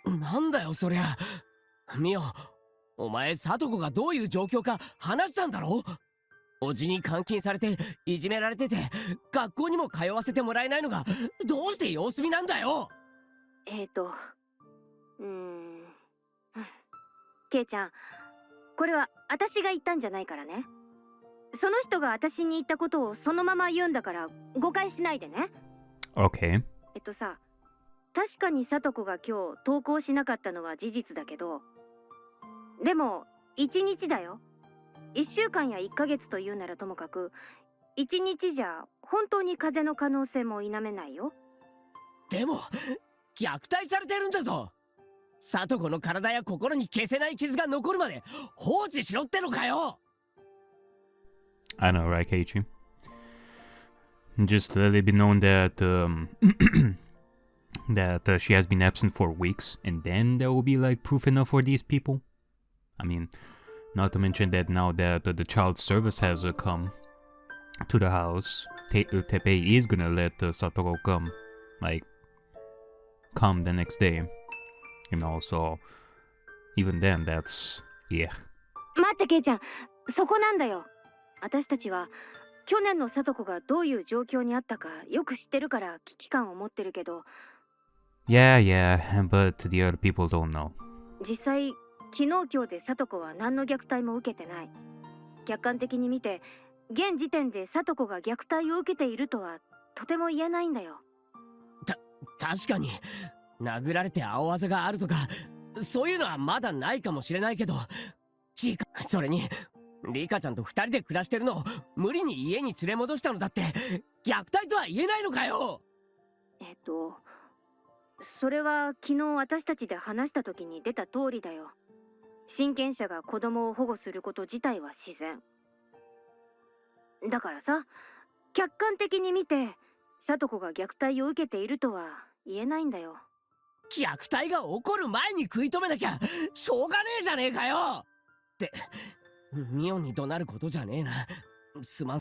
なんだよそりゃ。ミオ、お前サトコがどういう状況か話したんだろ？おじに監禁されていじめられてて学校にも通わせてもらえないのがどうして様子見なんだよ。ケイちゃん、これは私が言ったんじゃないからね。その人が私に言ったことをそのまま言うんだから誤解しないでね。Okay. さ、確かにサトコが今日登校しなかったのは事実だけど、でも1日だよ。1週間や1ヶ月というならともかく、1日じゃ本当に風邪の可能性も否めないよ。でも虐待されてるんだぞ。サトコの体や心に消せない傷が残るまで放置しろってのかよ。 I know, right, Keiichi? Just let it be known that that she has been absent for weeks, and then there will be like proof enough for these people. I mean, not to mention that now that the child service has come to the house, Teppei is gonna let Satoko come, like, come the next day. You know, so even then, that's yeah. 待ってケイちゃん、そこなんだよ。私たちは去年のサトコがどういう状況にあったかよく知ってるから危機感を持ってるけど。Yeah, but the other people don't know. 実際、昨日今日でサトコは何の虐待も受けてない。客観的に見て、現時点でサトコが虐待を受けているとはとても言えないんだよ。確かに殴られて青あざがあるとかそういうのはまだないかもしれないけど、それにリカちゃんと2人で暮らしてるのを無理に家に連れ戻したのだって虐待とは言えないのかよ。それは昨日私たちで話した時に出た通りだよ。親権者が子供を保護すること自体は自然だからさ、客観的に見てサトコが虐待を受けているとは言えないんだよ。虐待が起こる前に食い止めなきゃしょうがねえじゃねえかよってミオンに怒鳴ることじゃねえな。すまん。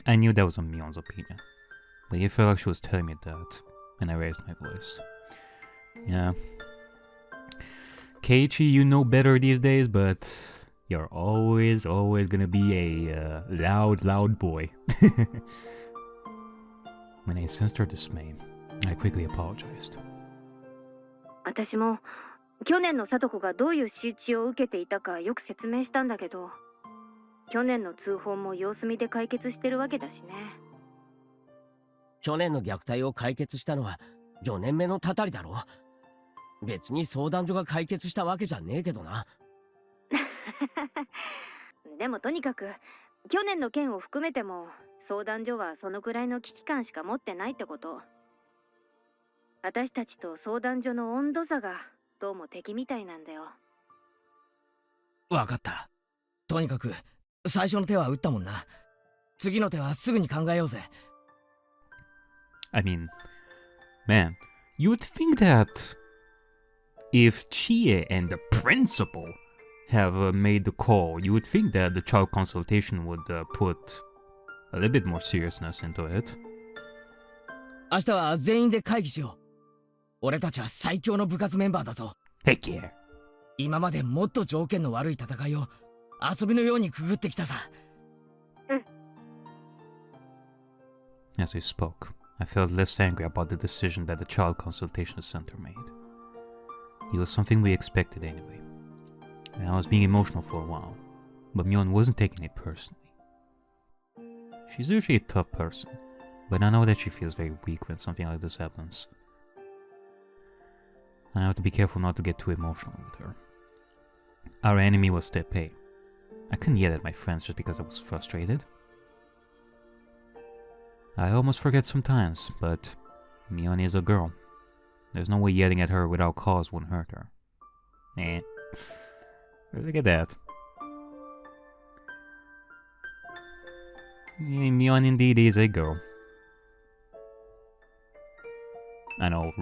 I knew that was on Mion's opinion, but it felt like she was telling me that, and I raised my voice. Yeah. Keiichi, you know better these days, but you're always gonna be a loud boy. When I sensed her dismay, I quickly apologized. 私も去年のサトコがどういう仕打ちを受けていたかよく説明したんだけど、去年の通報も様子見で解決してるわけだしね。去年の虐待を解決したのは4年目のたたりだろ。別に相談所が解決したわけじゃねえけどな。でもとにかく去年の件を含めても相談所はそのくらいの危機感しか持ってないってこと。私たちと相談所の温度差がどうも敵みたいなんだよ。わかった。とにかく最初の手は打ったもんな。次の手はすぐに考えようぜ。I mean, man, you would think that if Chie and the principal have made the call, you would think that the child consultation would put a little bit more seriousness into it. 明日は全員で会議しよう。俺たちは最強の部活メンバーだぞ。Heck yeah. 今までもっと条件の悪い戦いを遊びのようにくぐってきたさ。As we spoke, I felt less angry about the decision that the Child Consultation Center made. It was something we expected anyway. And I was being emotional for a while, but Mion wasn't taking it personally. She's usually a tough person, but I know that she feels very weak when something like this happens. I have to be careful not to get too emotional with her. Our enemy was Teppei. I couldn't yell at my friends just because I was frustrated. I almost forget sometimes, but Mion is a girl. There's no way yelling at her without cause won't hurt her. Eh. Look at that. Mion indeed is a girl. I know,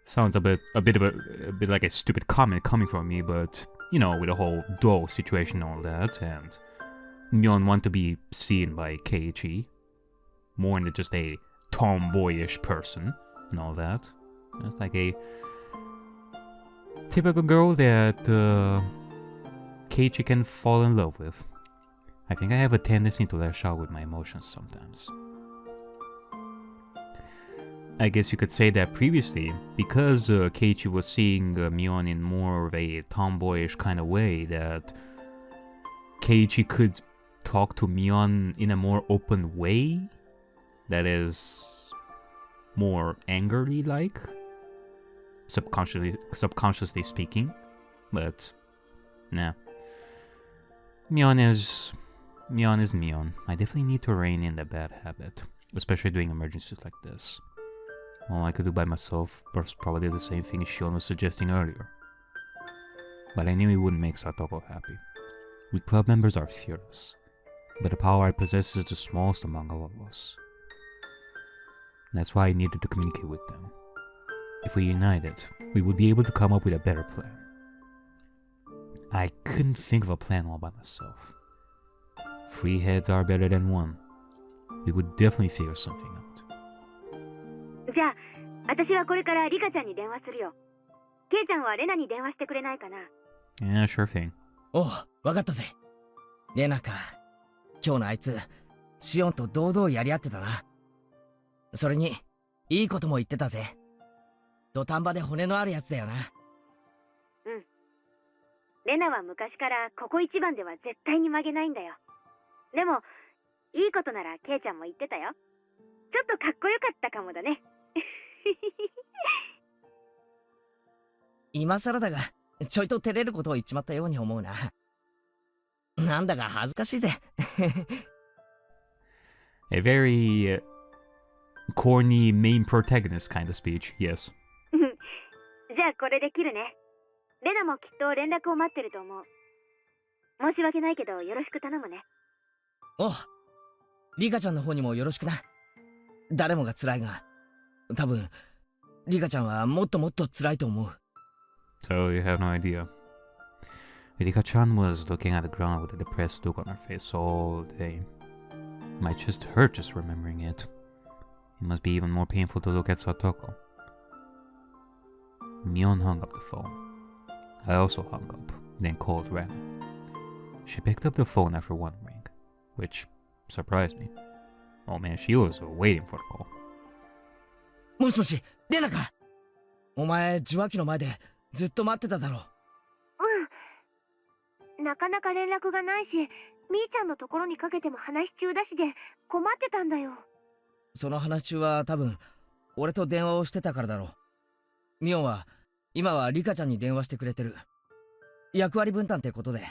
sounds a bit like a stupid comment coming from me, but you know, with the whole Do situation and all that, and Mion want to be seen by Keiichi more than just a tomboyish person. and all that. It's like a typical girl that Keiichi can fall in love with. I think I have a tendency to lash out with my emotions sometimes. I guess you could say that previously, because Keiichi was seeing Mion in more of a tomboyish kind of way, that Keiichi could talk to Mion in a more open way, that is more angrily like, subconsciously speaking, but nah. Mion is Mion. I definitely need to rein in the bad habit, especially during emergencies like this. All I could do by myself was probably the same thing Shion was suggesting earlier. But I knew it wouldn't make Satoko happy. We club members are fearless, but the power I possess is the smallest among all of us. That's why I needed to communicate with them. If we united, we would be able to come up with a better plan. I couldn't think of a plan all by myself. 3 heads are better than 1. We would definitely figure something out. じゃあ、私はこれからリカちゃんに電話するよ。ケイちゃんはレナに電話してくれないかな。Yeah, sure thing. おう、わかったぜ。レナか。今日のあいつ、シオンと堂々やり合ってたな。それに、いいことも言ってたぜ。土壇場で骨のあるやつだよな。うん。レナは昔からここ一番では絶対に曲げないんだよ。でも、いいことならケイちゃんも言ってたよ。ちょっとかっこよかったかもだね。今更だが、ちょいと照れることを言っちまったように思うな。なんだか恥ずかしいぜ。A very corny main protagonist kind of speech, yes. じゃあこれで切るね。レナもきっと連絡を待ってると思う。申し訳ないけどよろしく頼むね。おう、リカちゃんの方にもよろしくな。誰もが辛いが、多分リカちゃんはもっともっと辛いと思う。So you have no idea. Rika-chan was looking at the ground with a depressed look on her face all day. My chest hurt just remembering it. It must be even more painful to look at Satoko. Mion hung up the phone. I also hung up, then called Ren. She picked up the phone after one ring, which surprised me. Oh man, she was waiting for the call. もしもし、レナか。お前、受話器の前でずっと待ってただろう。うん。なかなか連絡がないし、みーちゃんのところにかけても話中だしで困ってたんだよ。その話中は多分、俺と電話をしてたからだろう。ミオンは、今はリカちゃんに電話してくれてる。役割分担ってことで、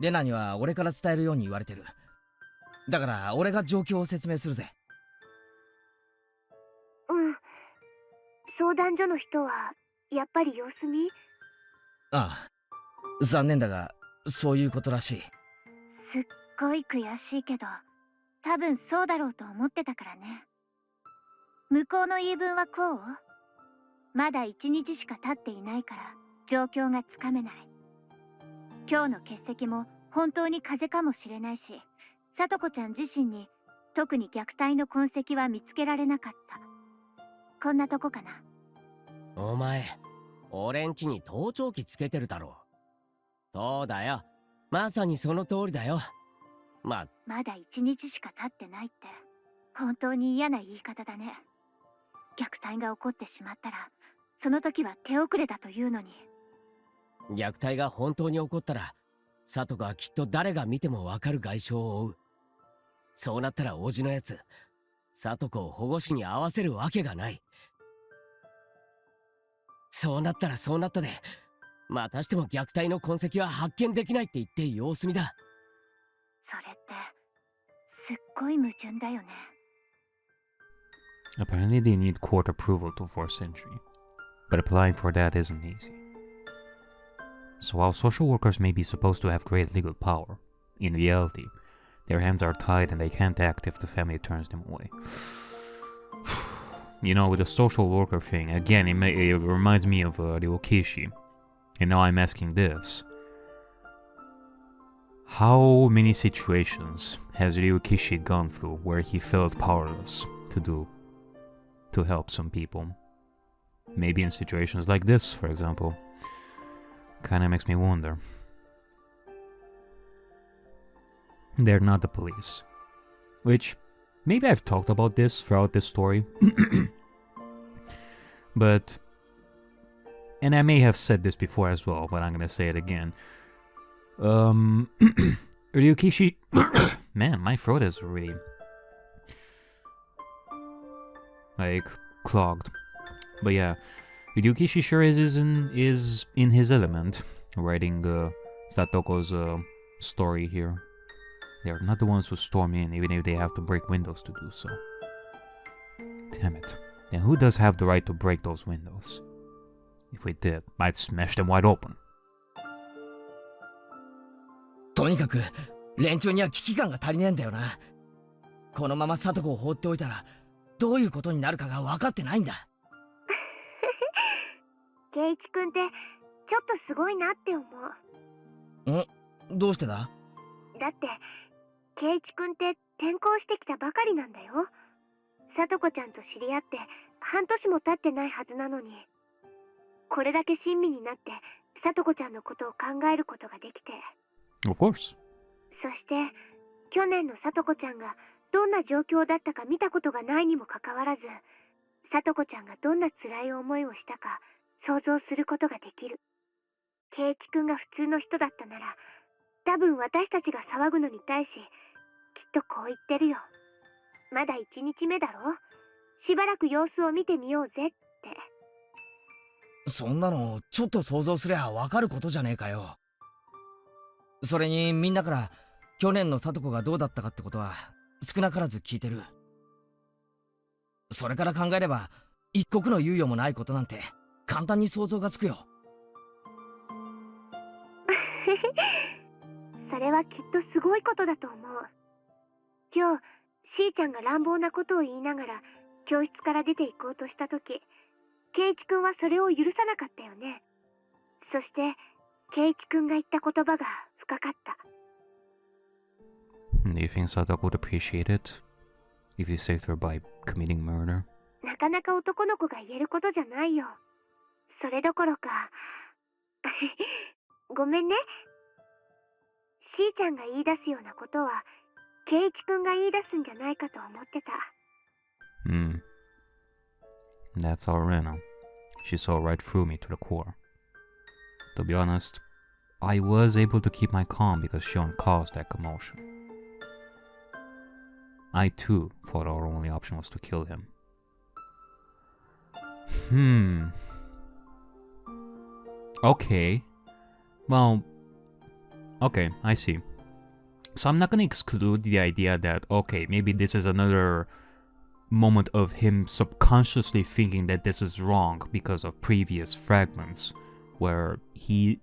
レナには俺から伝えるように言われてる。だから、俺が状況を説明するぜ。うん。相談所の人は、やっぱり様子見？ああ。残念だが、そういうことらしい。すっごい悔しいけど、多分そうだろうと思ってたからね。向こうの言い分はこう？まだ1日しか経っていないから状況がつかめない。今日の欠席も本当に風邪かもしれないし、さとこちゃん自身に特に虐待の痕跡は見つけられなかった。こんなとこかな。お前、俺んちに盗聴器つけてるだろ。そうだよ。まさにその通りだよ。まだ1日しか経ってないって本当に嫌な言い方だね。虐待が起こってしまったらその時は手遅れだというのに。虐待が本当に起こったら、サトがきっと誰が見てもわかる外傷を負う。そうなったらおじのやつ、サトコを保護司に合わせるわけがない。そうなったらそうなったで、またしても虐待の痕跡は発見できないって言って様子見だ。それってすっごい矛盾だよね。Apparently they need court approval to force entry, but applying for that isn't easy. So while social workers may be supposed to have great legal power, in reality, their hands are tied and they can't act if the family turns them away. You know, with the social worker thing, again, it reminds me of Ryukishi. And now I'm asking this. How many situations has Ryukishi gone through where he felt powerless to help some people? Maybe in situations like this, for example. Kinda makes me wonder. They're not the police. Which, maybe I've talked about this throughout this story. But, and I may have said this before as well, but I'm gonna say it again. Ryukishi... Man, my throat is really... like, clogged. But yeah, Ryukishi sure is in his element, writing Satoko's story here. They're not the ones who storm in, even if they have to break windows to do so. Damn it. Then who does have the right to break those windows? If we did, I'd smash them wide open. とにかく連中には危機感が足りねえんだよな。このまま里子を放っておいたらどういうことになるかが分かってないんだ。圭一君ってちょっとすごいなって思う。どうしてだ？だって圭一君って転校してきたばかりなんだよ。里子ちゃんと知り合って半年も経ってないはずなのに、これだけ親身になって里子ちゃんのことを考えることができて。Of course. そして去年の里子ちゃんがどんな状況だったか見たことがないにもかかわらず、里子ちゃんがどんな辛い思いをしたか想像することができる。圭一君が普通の人だったなら、多分私たちが騒ぐのに対し、きっとこう言ってるよ。まだ1日目だろ？しばらく様子を見てみようぜって。そんなのちょっと想像すりゃ分かることじゃねえかよ。それにみんなから去年の里子がどうだったかってことは少なからず聞いてる。それから考えれば一刻の猶予もないことなんて簡単に想像がつくよ。それはきっとすごいことだと思う。今日しーちゃんが乱暴なことを言いながら教室から出て行こうとした時、圭一君はそれを許さなかったよね。そして圭一君が言った言葉が深かった。Do you think Sadako would appreciate it if you saved her by committing murder? なかなか男の子が言えることじゃないよ。それどころかごめんね。しーちゃんが言い出すようなことは圭一君が言い出すんじゃないかと思ってた。That's all Rena. She saw right through me to the core. To be honest, I was able to keep my calm because Shion caused that commotion. I too thought our only option was to kill him. Okay. Well, okay, I see. So I'm not gonna exclude the idea that, okay, maybe this is another moment of him subconsciously thinking that this is wrong because of previous fragments, where he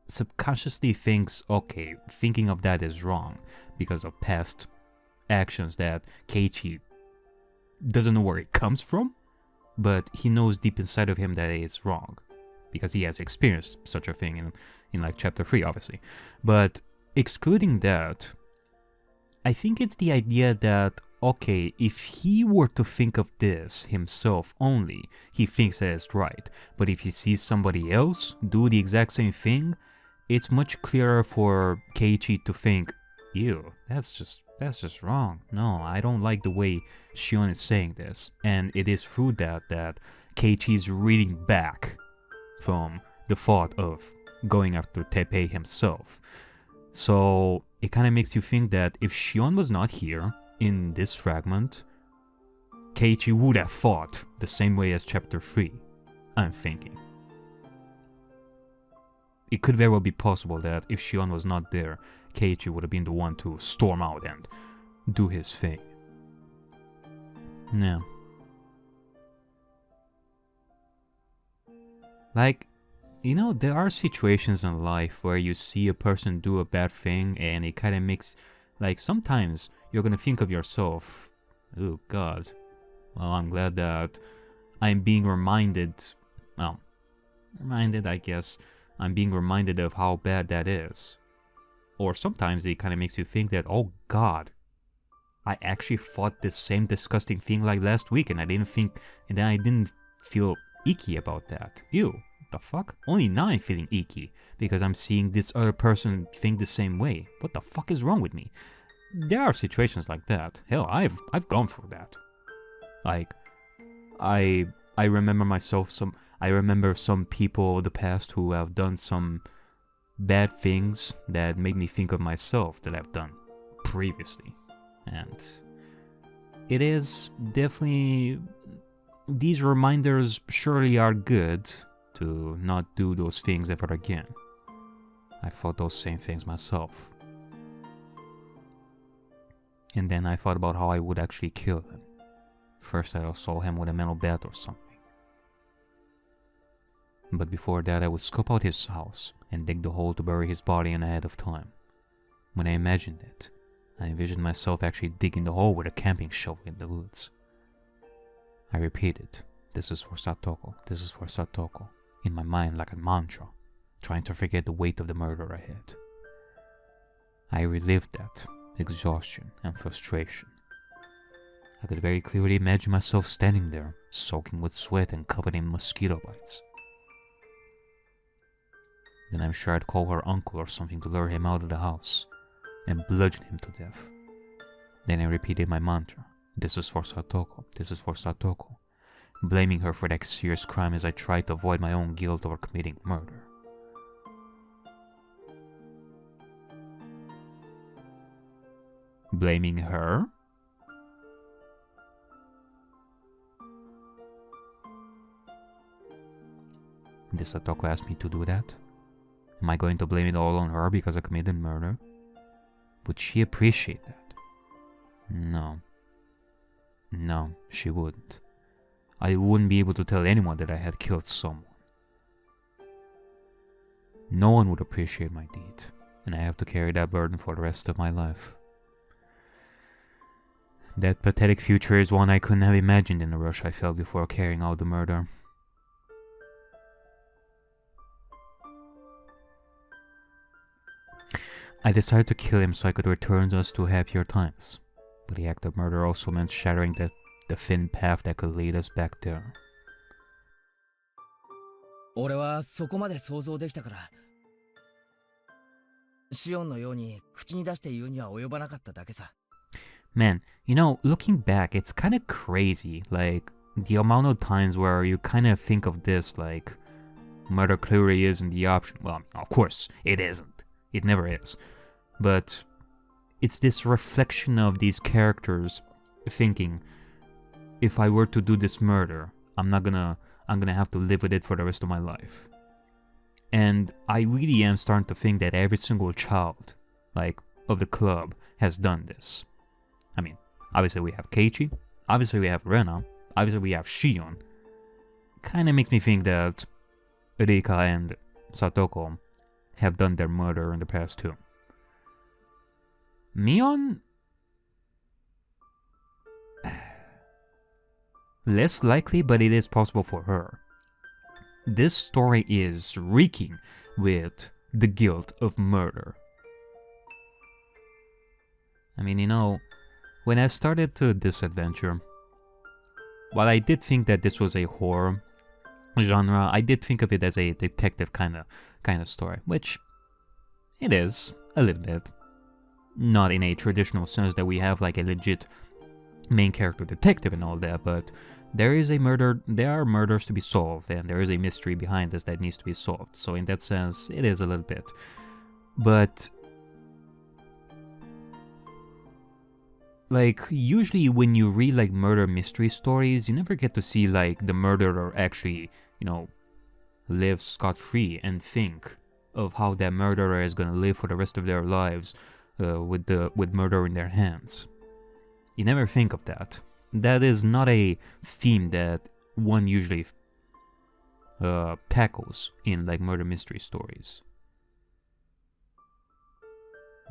subconsciously thinks, okay, thinking of that is wrong because of past actions that Keiichi doesn't know where it comes from, but he knows deep inside of him that it's wrong because he has experienced such a thing in like chapter 3, obviously. But excluding that, I think it's the idea that, okay, if he were to think of this himself only, he thinks that it's right. But if he sees somebody else do the exact same thing, it's much clearer for Keiichi to think, ew, that's just wrong. No, I don't like the way Shion is saying this. And it is through that Keiichi is reading back from the thought of going after Teppei himself. So it kind of makes you think that if Shion was not here in this fragment, Keiichi would have thought the same way as chapter 3, I'm thinking. It could very well be possible that if Shion was not there, Keiichi would have been the one to storm out and do his thing. Yeah. Like, you know, there are situations in life where you see a person do a bad thing and it kind of makes, like, sometimes you're gonna think of yourself, oh god, well, I'm glad that I'm being reminded, well, I guess, I'm being reminded of how bad that is. Or sometimes it kind of makes you think that, oh god, I actually thought the same disgusting thing like last week and I didn't think, and then I didn't feel icky about that. Ew, what the fuck? Only now I'm feeling icky, because I'm seeing this other person think the same way. What the fuck is wrong with me? There are situations like that. Hell, I've gone through that. Like, I remember I remember some people of the past who have done some bad things that made me think of myself that I've done previously. And it is definitely, these reminders surely are good to not do those things ever again. I thought those same things myself. And then I thought about how I would actually kill him. First I assault him with a metal bat or something. But before that I would scope out his house and dig the hole to bury his body in ahead of time. When I imagined it, I envisioned myself actually digging the hole with a camping shovel in the woods. I repeated, "This is for Satoko, this is for Satoko," in my mind like a mantra, trying to forget the weight of the murder ahead. I relived that, exhaustion and frustration. I could very clearly imagine myself standing there, soaking with sweat and covered in mosquito bites. Then I'm sure I'd call her uncle or something to lure him out of the house and bludgeon him to death. Then I repeated my mantra, "This is for Satoko, this is for Satoko," blaming her for that serious crime as I tried to avoid my own guilt over committing murder. Blaming her? Did Satoko ask me to do that? Am I going to blame it all on her because I committed murder? Would she appreciate that? No. No, she wouldn't. I wouldn't be able to tell anyone that I had killed someone. No one would appreciate my deed, and I have to carry that burden for the rest of my life. That pathetic future is one I couldn't have imagined in the rush I felt before carrying out the murder. I decided to kill him so I could return us to happier times, but the act of murder also meant shattering the thin path that could lead us back there. 俺はそこまで想像できたから、シオンのように口に出して言うには及ばなかっただけさ。Man, you know, looking back, it's kind of crazy, like, the amount of times where you kind of think of this like, murder clearly isn't the option. Well, of course, it isn't. It never is. But it's this reflection of these characters thinking, if I were to do this murder, I'm gonna have to live with it for the rest of my life. And I really am starting to think that every single child, like, of the club has done this. I mean, obviously we have Keiichi, obviously we have Rena, obviously we have Shion. Kinda makes me think that Rika and Satoko have done their murder in the past too. Mion? Less likely, but it is possible for her. This story is reeking with the guilt of murder. I mean, you know, when I started this adventure, while I did think that this was a horror genre, I did think of it as a detective kind of story, which it is a little bit. Not in a traditional sense that we have like a legit main character detective and all that, but there are murders to be solved, and there is a mystery behind this that needs to be solved. So in that sense, it is a little bit. But like, usually when you read like murder mystery stories, you never get to see like the murderer actually, you know, live scot-free and think of how that murderer is gonna live for the rest of their lives with murder in their hands. You never think of that. That is not a theme that one usually tackles in like murder mystery stories.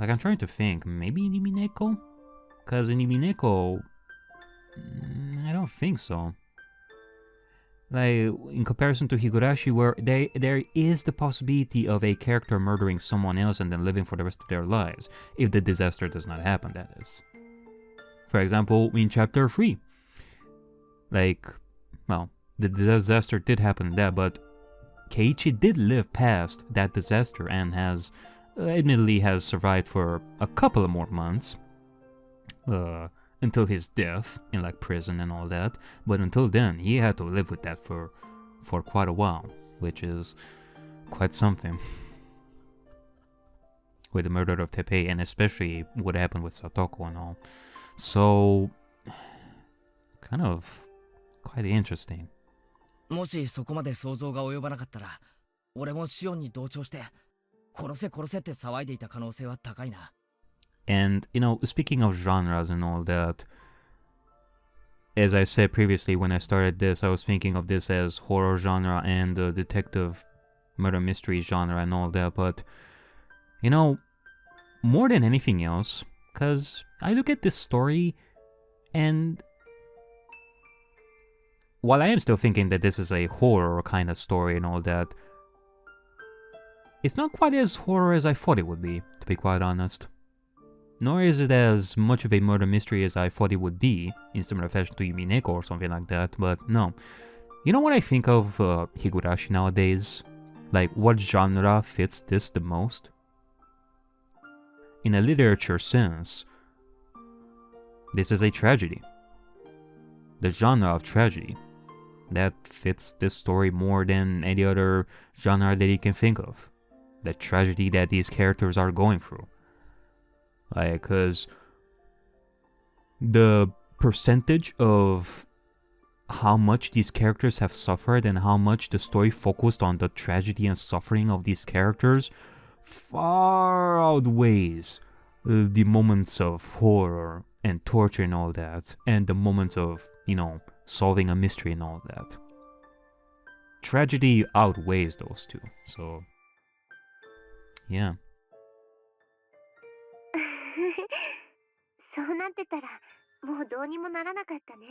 Like, I'm trying to think, maybe in Imineko? Because in Imineko, I don't think so. Like, in comparison to Higurashi, where there is the possibility of a character murdering someone else and then living for the rest of their lives, if the disaster does not happen, that is. For example, in chapter 3. Like, well, the disaster did happen there, but Keiichi did live past that disaster and has, admittedly has survived for a couple of more months, until his death in like prison and all that. But until then, he had to live with that for quite a while, which is quite something. With the murder of Teppei, and especially what happened with Satoko and all. So, kind of quite interesting. もしそこまで想像が及ばなかったら、俺もシオンに同調して、殺せ殺せって騒いでいた可能性は高いな。And, you know, speaking of genres and all that, as I said previously when I started this, I was thinking of this as horror genre and detective murder mystery genre and all that, but, you know, more than anything else, because I look at this story and while I am still thinking that this is a horror kind of story and all that, it's not quite as horror as I thought it would be, to be quite honest. Nor is it as much of a murder mystery as I thought it would be, in similar fashion to Yumineko or something like that, but no. You know what I think of Higurashi nowadays? Like, what genre fits this the most? In a literature sense, this is a tragedy. The genre of tragedy. That fits this story more than any other genre that you can think of. The tragedy that these characters are going through. Like, cause the percentage of how much these characters have suffered and how much the story focused on the tragedy and suffering of these characters far outweighs the moments of horror and torture and all that, and the moments of, you know, solving a mystery and all that. Tragedy outweighs those two, so yeah. そうなってたらもうどうにもならなかったね。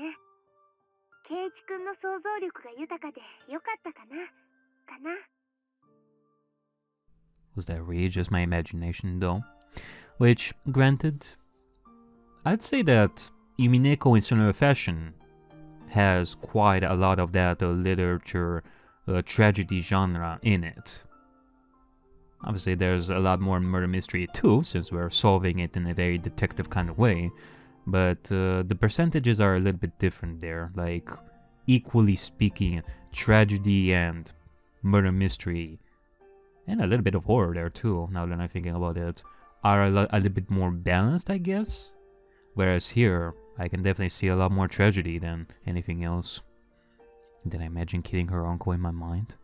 圭一くんの想像力が豊かでよかったかな。Was that really just my imagination though? Which, granted, I'd say that Yumineko in similar fashion has quite a lot of that literature tragedy genre in it. Obviously there's a lot more murder mystery too, since we're solving it in a very detective kind of way, but the percentages are a little bit different there. Like, equally speaking, tragedy and murder mystery, and a little bit of horror there too, now that I'm thinking about it, are a little bit more balanced, I guess. Whereas here, I can definitely see a lot more tragedy than anything else. Did I imagine killing her uncle in my mind?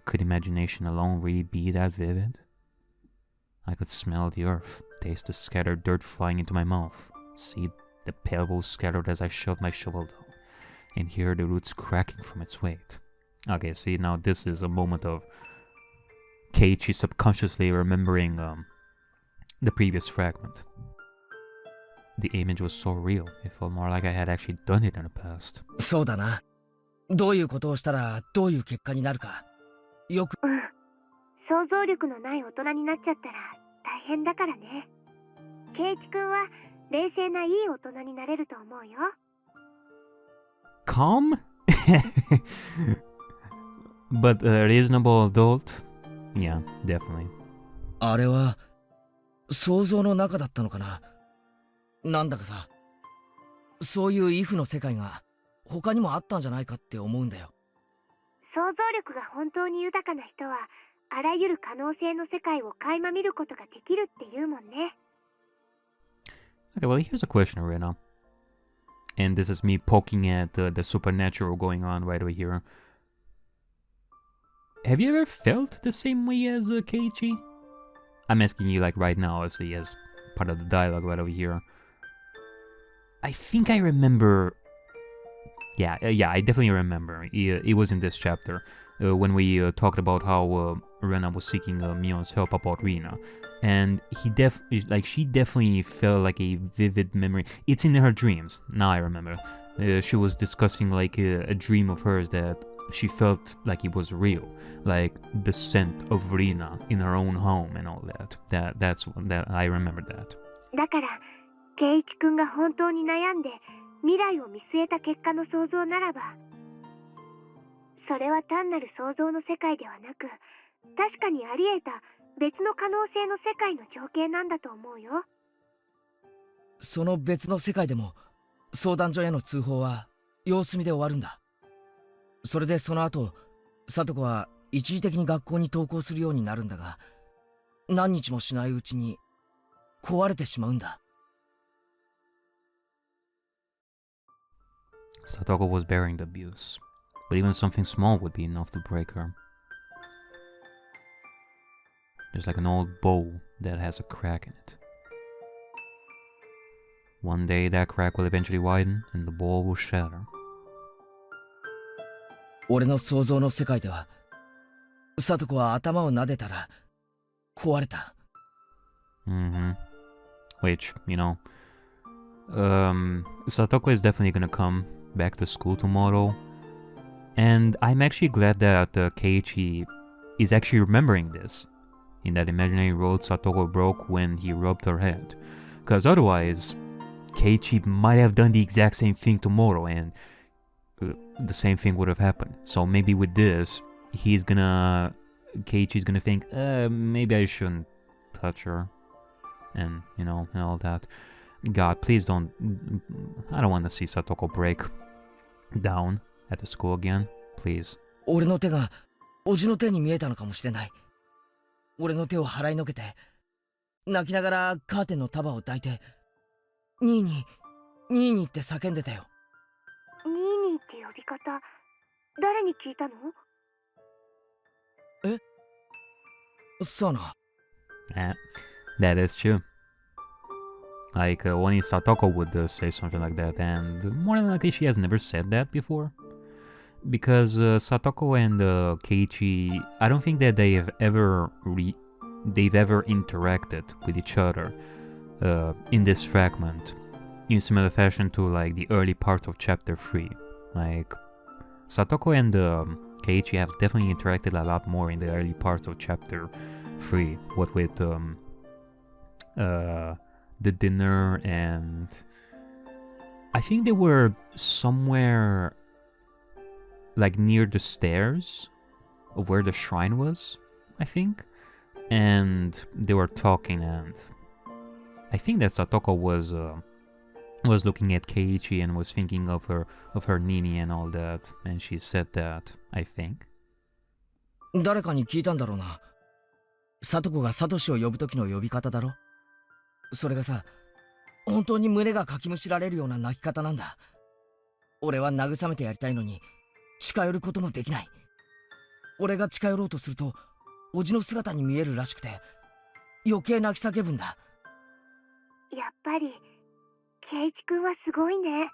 Could imagination alone really be that vivid? I could smell the earth, taste the scattered dirt flying into my mouth, see the pebbles scattered as I shoved my shovel down, and hear the roots cracking from its weight. Okay, see, now this is a moment of Keiichi subconsciously remembering the previous fragment. The image was so real, it felt more like I had actually done it in the past. そうだな。どういうことをしたらどういう結果になるか。よく。想像力のない大人になっちゃったら大変だからね。圭一くんは冷静ないい大人になれると思うよ。Calm? But a reasonable adult? Yeah, definitely. あれは想像の中だったのかな。なんだかさ、そういうイフの世界が他にもあったんじゃないかって思うんだよ。想像力が本当に豊かな人はあらゆる可能性の世界を垣間見ることができるって言うもんね。Okay, well, here's a question right now. And this is me poking at the supernatural going on right over here. Have you ever felt the same way as Keiichi? I'm asking you like right now, as part of the dialogue right over here. I think I remember... Yeah, I definitely remember. It was in this chapter, when we talked about how Rena was seeking Mion's help about Rina. And she definitely felt like a vivid memory. It's in her dreams, now I remember. She was discussing like a dream of hers that she felt like it was real. Like the scent of Rina in her own home and all that. That's I remember that. だから、圭一くんが本当に悩んで未来を見据えた結果の想像ならば、それは単なる想像の世界ではなく、確かにあり得た別の可能性の世界の情景なんだと思うよ。その別の世界でも相談所への通報は様子見で終わるんだ。それでその後、聡子は一時的に学校に登校するようになるんだが、何日もしないうちに壊れてしまうんだ。Satoko was bearing the abuse, but even something small would be enough to break her. Just like an old bow that has a crack in it. One day that crack will eventually widen and the bowl will shatter. 俺の想像の世界では、聡子は頭を撫でたら壊れた。Which, you know, Satoko is definitely gonna come back to school tomorrow, and I'm actually glad that Keiichi is actually remembering this in that imaginary road Satoko broke when he rubbed her head, because otherwise Keiichi might have done the exact same thing tomorrow and the same thing would have happened. So maybe with this, Keiichi's gonna think, maybe I shouldn't touch her, and you know, and all that. God, please don't. I don't want to see Satoko break down at the school again. Please. 俺の手がおじの手に見えたのかもしれない。俺の手を払いのけて、泣きながらカーテンの束を抱いて、ニーニー、ニーニーって叫んでたよ。ニーニーって呼び方、誰に聞いたの？え？そうな。That is true. Like, only Satoko would say something like that, and more than likely she has never said that before. Because Satoko and Keiichi, I don't think that they've ever interacted with each other in this fragment in similar fashion to like the early parts of chapter 3. Like, Satoko and Keiichi have definitely interacted a lot more in the early parts of chapter 3, what with the dinner, and I think they were somewhere like near the stairs of where the shrine was, I think, and they were talking, and I think that Satoko was looking at Keiichi and was thinking of her Nini and all that, and she said that, I think. 誰かに聞いたんだろうな。聡子がサトシを呼ぶ時の呼び方だろ。それがさ、本当に胸がかきむしられるような泣き方なんだ。俺は慰めてやりたいのに近寄ることもできない。俺が近寄ろうとするとおじの姿に見えるらしくて余計泣き叫ぶんだ。やっぱり圭一君はすごいね。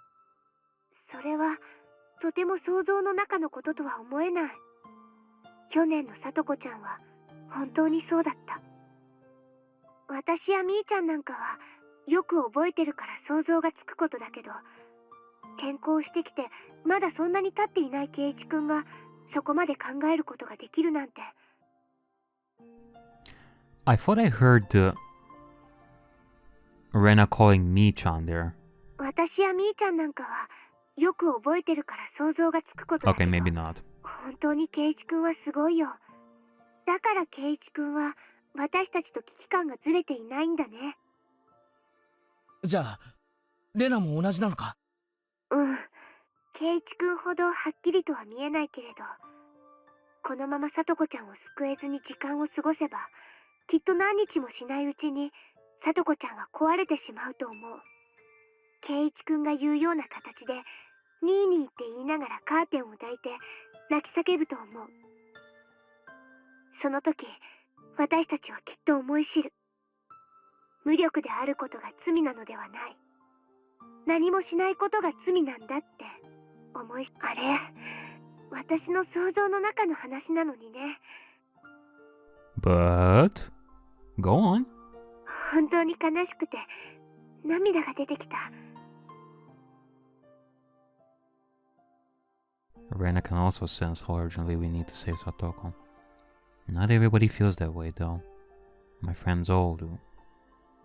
それはとても想像の中のこととは思えない。去年のさとこちゃんは本当にそうだった。私やみーちゃんなんかはよく覚えてるから想像がつくことだけど、転校してきてまだそんなに経っていない圭一君がそこまで考えることができるなんて。I thought I heard Rena calling Mi-chan there. 私やみーちゃんなんかはよく覚えてるから想像がつくことだけど、 Okay, maybe not. 本当に圭一君はすごいよ。だから圭一君は私たちと危機感がずれていないんだね。じゃあレナも同じなのか？うん、圭一君ほどはっきりとは見えないけれど、このままさとこちゃんを救えずに時間を過ごせば、きっと何日もしないうちにさとこちゃんは壊れてしまうと思う。圭一君が言うような形でニーニーって言いながらカーテンを抱いて泣き叫ぶと思う。その時私たちはきっと思い知る。無力であることが罪なのではない。何もしないことが罪なんだって思い。あれ、私の想像の中の話なのにね。But go on. 本当に悲しくて涙が出てきた。Rena can also sense how urgently we need to save Satoko. Not everybody feels that way, though. My friends all do.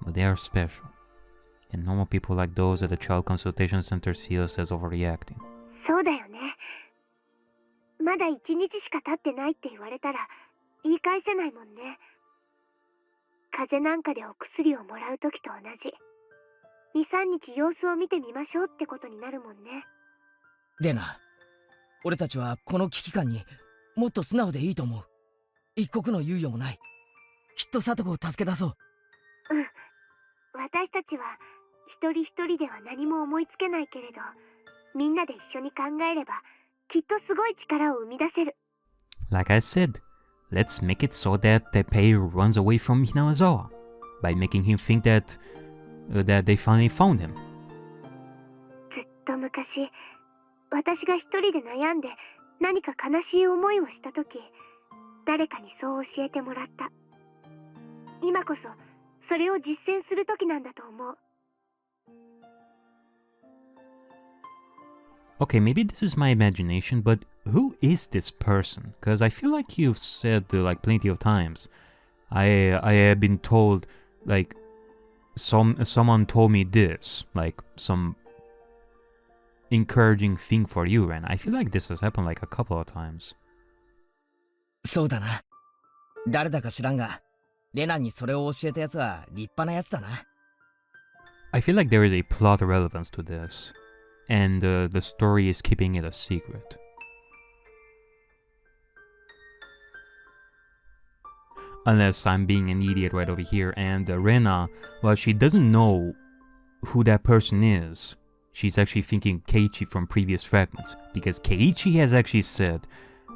But they are special. And normal people like those at the Child Consultation Center see us as overreacting. そうだよね。まだ1日しか経ってないって言われたら言い返せないもんね。風邪なんかでお薬をもらう時と同じ。2、3日様子を見てみましょうってことになるもんね。でな、俺たちはこの危機感にもっと素直でいいと思う。一刻の猶予もない。きっと聡子を助け出そう。うん。私たちは一人一人では何も思いつけないけれど、みんなで一緒に考えればきっとすごい力を生み出せる。 Like I said, let's make it so that Teppei runs away from Hinamizawa by making him think that they finally found him. ずっと昔、私が一人で悩んで何か悲しい思いをした時、誰かにそう教えてもらった。今こそそれを実践する時なんだと思う。 Okay, maybe this is my imagination, but who is this person? Because I feel like you've said like plenty of times. I have been told like someone told me this, like some encouraging thing for you, and I feel like this has happened like a couple of times. そうだな。誰だか知らんが、レナにそれを教えたやつは立派なやつだな。I feel like there is a plot relevance to this, and the story is keeping it a secret. Unless I'm being an idiot right over here, and Rena, well, she doesn't know who that person is. She's actually thinking Keiichi from previous fragments, because Keiichi has actually said,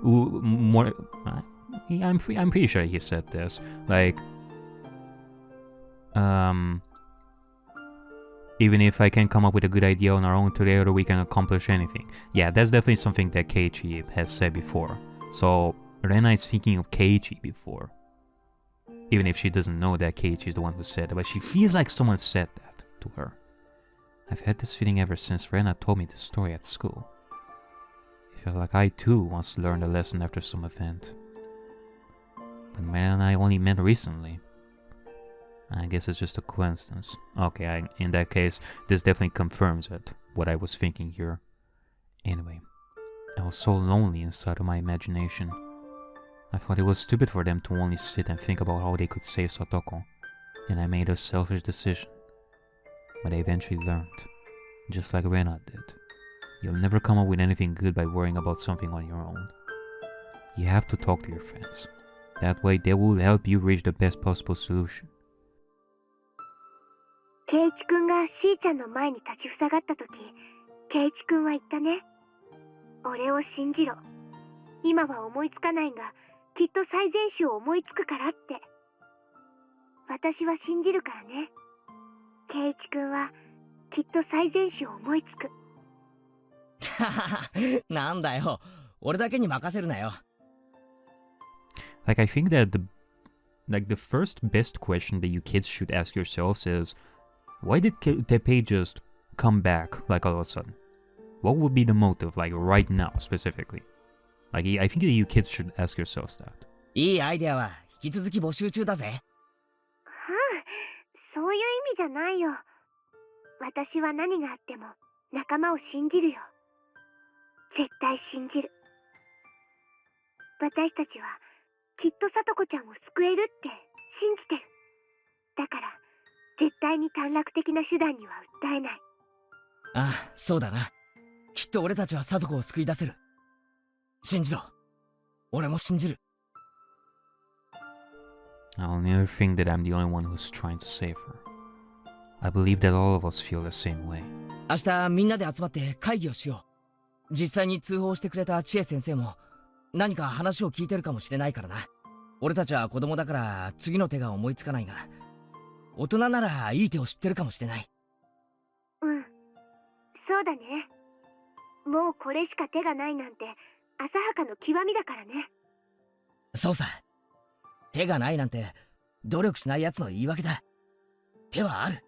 more, I'm pretty sure he said this, like, even if I can come up with a good idea on our own together, we can accomplish anything. Yeah, that's definitely something that Keiichi has said before. So Rena is thinking of Keiichi before, even if she doesn't know that Keiichi is the one who said it, but she feels like someone said that to her. I've had this feeling ever since Rena told me this story at school. I felt like I too once learned a lesson after some event. But Rena and I only met recently. I guess it's just a coincidence. Okay, in that case, this definitely confirms it, what I was thinking here. Anyway, I was so lonely inside of my imagination. I thought it was stupid for them to only sit and think about how they could save Satoko, and I made a selfish decision. But I eventually learned, just like Rena did. You'll never come up with anything good by worrying about something on your own. You have to talk to your friends. That way they will help you reach the best possible solution. ケイイチ君がしーちゃんの前に立ちふさがった時、ケイイチ君は言ったね。俺を信じろ。今は思いつかないが、きっと最善手を思いつくからって。私は信じるからね。ケイイチ君はきっと最善手を思いつく。なんだよ、俺だけに任せるなよ。Like, I think that the first best question that you kids should ask yourselves is, why did Teppei just come back like all of a sudden? What would be the motive, like right now specifically? Like, I think that you kids should ask yourselves that. いいアイデアは引き続き募集中だぜ。そういう意味じゃないよ。私は何があっても仲間を信じるよ。絶対信じる。私たちはきっとさとこちゃんを救えるって信じてる。だから絶対に短絡的な手段には訴えない。ああ、そうだな。きっと俺たちは聡子を救い出せる。信じろ。俺も信じる。I'll never think that I'm the only one who's trying to save her. I believe that all of us feel the same way. 明日みんなで集まって会議をしよう。実際に通報してくれた千恵先生も何か話を聞いてるかもしれないからな。俺たちは子供だから次の手が思いつかないが、大人ならいい手を知ってるかもしれない。うん、そうだね。もうこれしか手がないなんて浅はかの極みだからね。そうさ。手がないなんて努力しない奴の言い訳だ。手はある。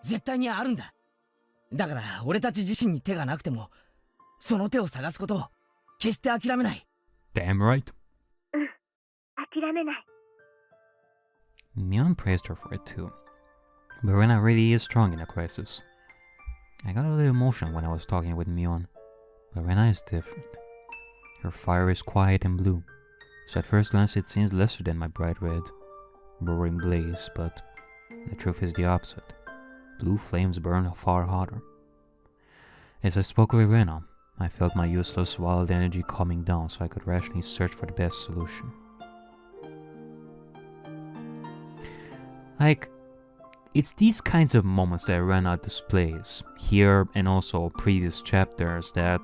絶対にあるんだ。だから俺たち自身に手がなくても、その手を探すことを決して諦めない。Damn right. うん、諦めない。Mion praised her for it too. But Rena really is strong in a crisis. I got a little emotional when I was talking with Mion, but Rena is different. Her fire is quiet and blue, so at first glance it seems lesser than my bright red, roaring blaze, but the truth is the opposite. Blue flames burn far hotter. As I spoke with Rena, I felt my useless wild energy calming down so I could rationally search for the best solution. Like, it's these kinds of moments that Rena displays, here and also previous chapters, that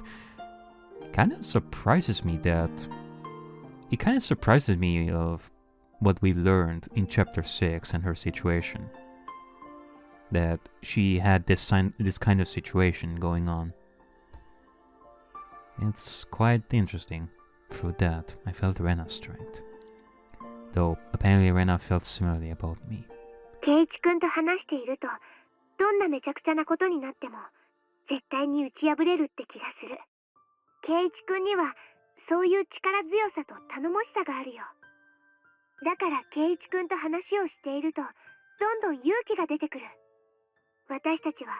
kind of surprises me of what we learned in chapter 6 and her situation. That she had this kind of situation going on. It's quite interesting. Through that, I felt Rena's strength. Though, apparently Rena felt similarly about me. 圭一君と話していると、どんなめちゃくちゃなことになっても、絶対に打ち破れるって気がする。圭一君には、そういう力強さと頼もしさがあるよ。だから圭一君と話をしていると、どんどん勇気が出てくる。私たちは、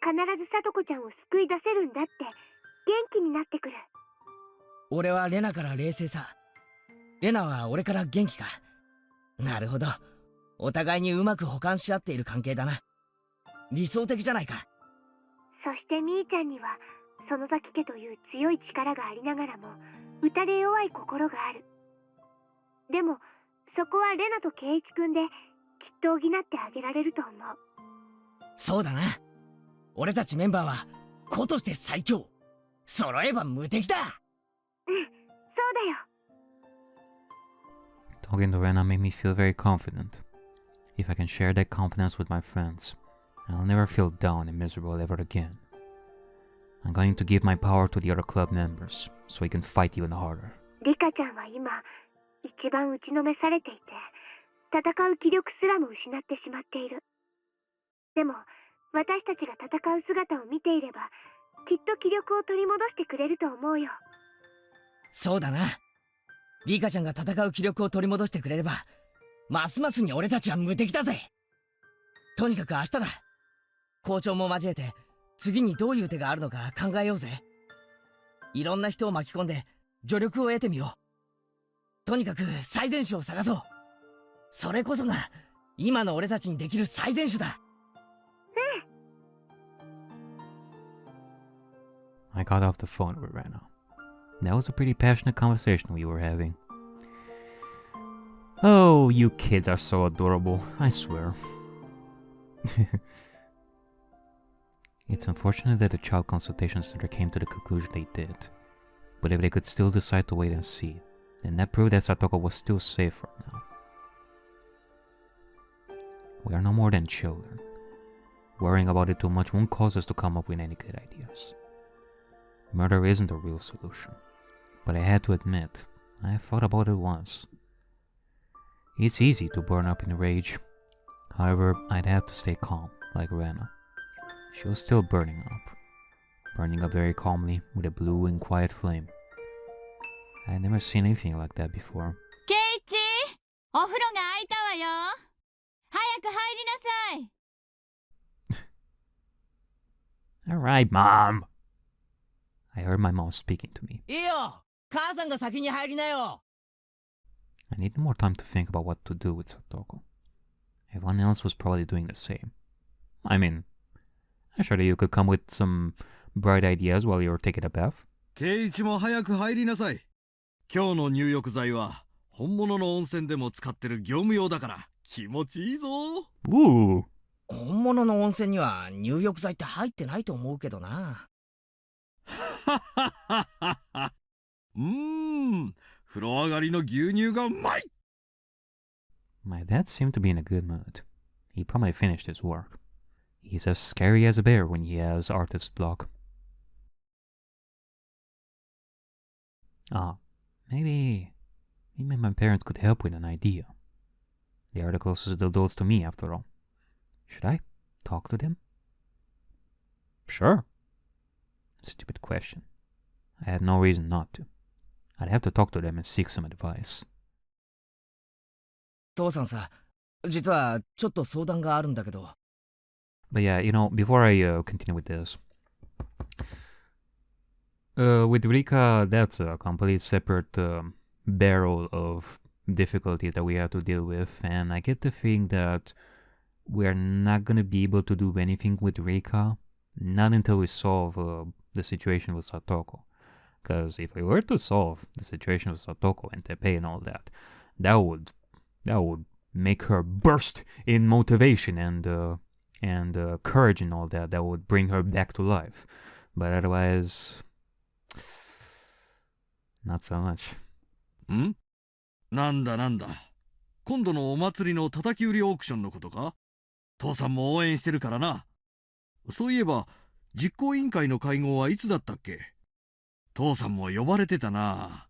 必ず聡子ちゃんを救い出せるんだって、元気になってくる。俺はレナから冷静さ。レナは俺から元気か。なるほど。お互いにうまく補完し合っている関係だな。理想的じゃないか。そしてみーちゃんには園崎家という強い力がありながらも打たれ弱い心がある。でもそこはレナと圭一君できっと補ってあげられると思う。そうだな。俺たちメンバーは子として最強。揃えば無敵だ。うん、そうだよ。Talking to Rena made me feel very confident. If I can share that confidence with my friends, I'll never feel down and miserable ever again. I'm going to give my power to the other club members, so we can fight even harder. リカちゃんは今、一番打ちのめされていて、戦う気力すらも失ってしまっている。でも、私たちが戦う姿を見ていれば、きっと気力を取り戻してくれると思うよ。そうだな。リカちゃんが戦う気力を取り戻してくれれば、ますますに俺たちは無敵だぜ。とにかく明日だ。校長も交えて次にどういう手があるのか考えようぜ。いろんな人を巻き込んで助力を得てみよう。とにかく最善手を探そう。それこそが今の俺たちにできる最善手だ。I got off the phone with Rena. That was a pretty passionate conversation we were having. Oh, you kids are so adorable, I swear. It's unfortunate that the child consultation center came to the conclusion they did. But if they could still decide to wait and see, then that proved that Satoko was still safe for now. We are no more than children. Worrying about it too much won't cause us to come up with any good ideas. Murder isn't a real solution. But I had to admit, I have thought about it once. It's easy to burn up in rage. However, I'd have to stay calm, like Rena. She was still burning up very calmly with a blue and quiet flame. I had never seen anything like that before. ケイチ、お風呂が空いたわよ。早く入りなさい。Alright, Mom! I heard my mom speaking to me. いいよ。母さんが先に入りなよ。I needed more time to think about what to do with Satoko. Everyone else was probably doing the same. I mean, I'm sure that you could come with some bright ideas while you were taking a bath. ケイイチも早く入りなさい。今日の入浴剤は本物の温泉でも使ってる業務用だから気持ちいいぞ。Ooh! 本物の温泉には入浴剤って入ってないと思うけどな。風呂上がりの牛乳がうまい。 My dad seemed to be in a good mood. He probably finished his work. He's as scary as a bear when he has artist block. Maybe my parents could help with an idea. They are the closest adults to me after all. Should I talk to them? Sure. Stupid question. I had no reason not to. I'd have to talk to them and seek some advice. 父さんさ、実はちょっと相談があるんだけど。But yeah, before I continue with this, With Rika, that's a complete separate barrel of difficulties that we have to deal with, and I get the feeling that we're not gonna be able to do anything with Rika, not until we solve the situation with Satoko. Because if we were to solve the situation with Satoko and Teppei and all that, that would make her burst in motivation and courage and all that. That would bring her back to life. But otherwise, not so much. んなんだなんだ。今度のお祭りの叩き売りオークションのことか？父さんも応援してるからな。そういえば、実行委員会の会合はいつだったっけ？父さんも呼ばれてたな。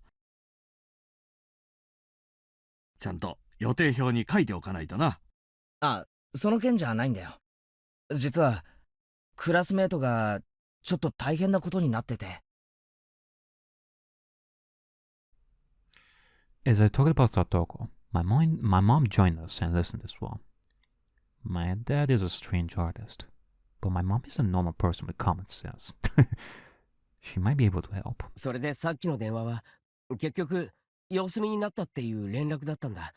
ちゃんと予定表に書いておかないとな。あ、その件じゃないんだよ。実は、クラスメートがちょっと大変なことになってて。As I talked about Satoko, my mom joined us and listened as well. My dad is a strange artist, but my mom is a normal person with common sense. She might be able to help. それでさっきの電話は結局様子見になったっていう連絡だったんだ。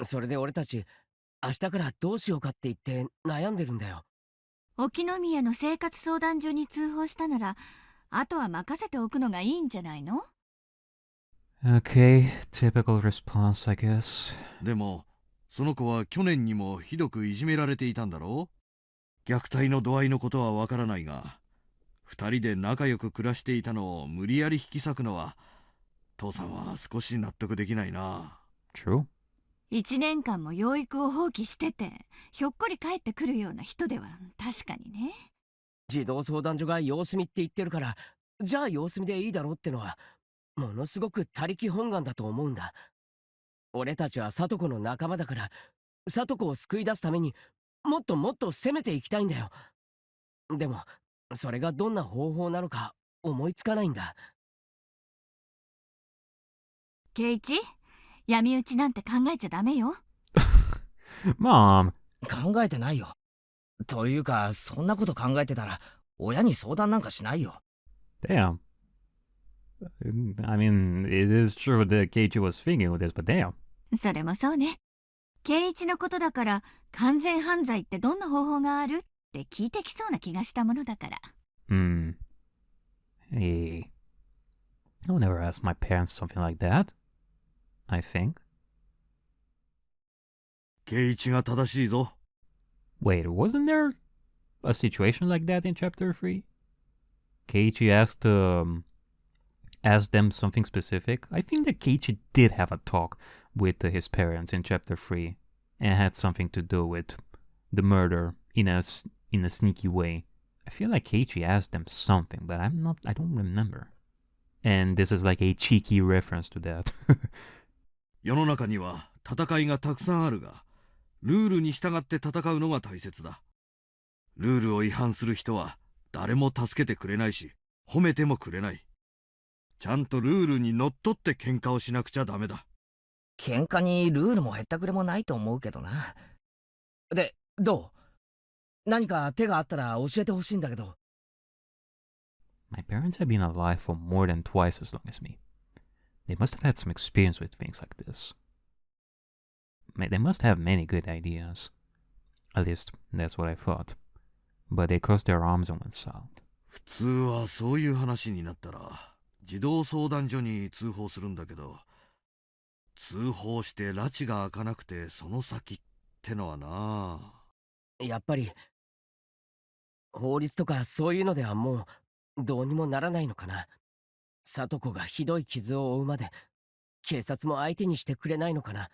それで俺たち明日からどうしようかって言って悩んでるんだよ。沖宮の生活相談所に通報したなら、あとは任せておくのがいいんじゃないの？ Okay, typical response, I guess. でも、その子は去年にもひどくいじめられていたんだろう？虐待の度合いのことはわからないが、二人で仲良く暮らしていたのを無理やり引き裂くのは、父さんは少し納得できないな。True. 1年間も養育を放棄してて、ひょっこり帰ってくるような人では確かにね。児童相談所が様子見って言ってるから、じゃあ様子見でいいだろうってのはものすごく他力本願だと思うんだ。俺たちは聡子の仲間だから、聡子を救い出すためにもっともっと攻めていきたいんだよ。でもそれがどんな方法なのか思いつかないんだ。圭一、闇討ちなんて考えちゃダメよ。Mom. 考えてないよ。というか、そんなこと考えてたら親に相談なんかしないよ。Damn. I mean, it is true that Keiichi was thinking with this, but damn. それもそうね。圭一のことだから完全犯罪ってどんな方法があるって聞いてきそうな気がしたものだから。Hey. I would never ask my parents something like that. I think. 圭一が正しいぞ。Wait, wasn't there a situation like that in chapter 3? Keiichi asked them something specific. I think that Keiichi did have a talk with his parents in chapter 3 and had something to do with the murder in a sneaky way. I feel like Keiichi asked them something, but I don't remember. And this is like a cheeky reference to that. 世の中には戦いがたくさんあるが、ルールに従って戦うのが大切だ。ルールを違反する人は誰も助けてくれないし、褒めてもくれない。ちゃんとルールにのっとって喧嘩をしなくちゃダメだ。喧嘩にルールもへったくれもないと思うけどな。で、どう？何か手があったら教えてほしいんだけど。My parents have been alive for more than twice as long as me. They must have had some experience with things like this. They must have many good ideas. At least, that's what I thought. But they crossed their arms and went silent. 普通はそういう話になったら、児童相談所に通報するんだけど、通報して拉致が開かなくてその先ってのはな。やっぱり法律とかそういうのではもうどうにもならないのかな。聡子がひどい傷を負うまで警察も相手にしてくれないのかな。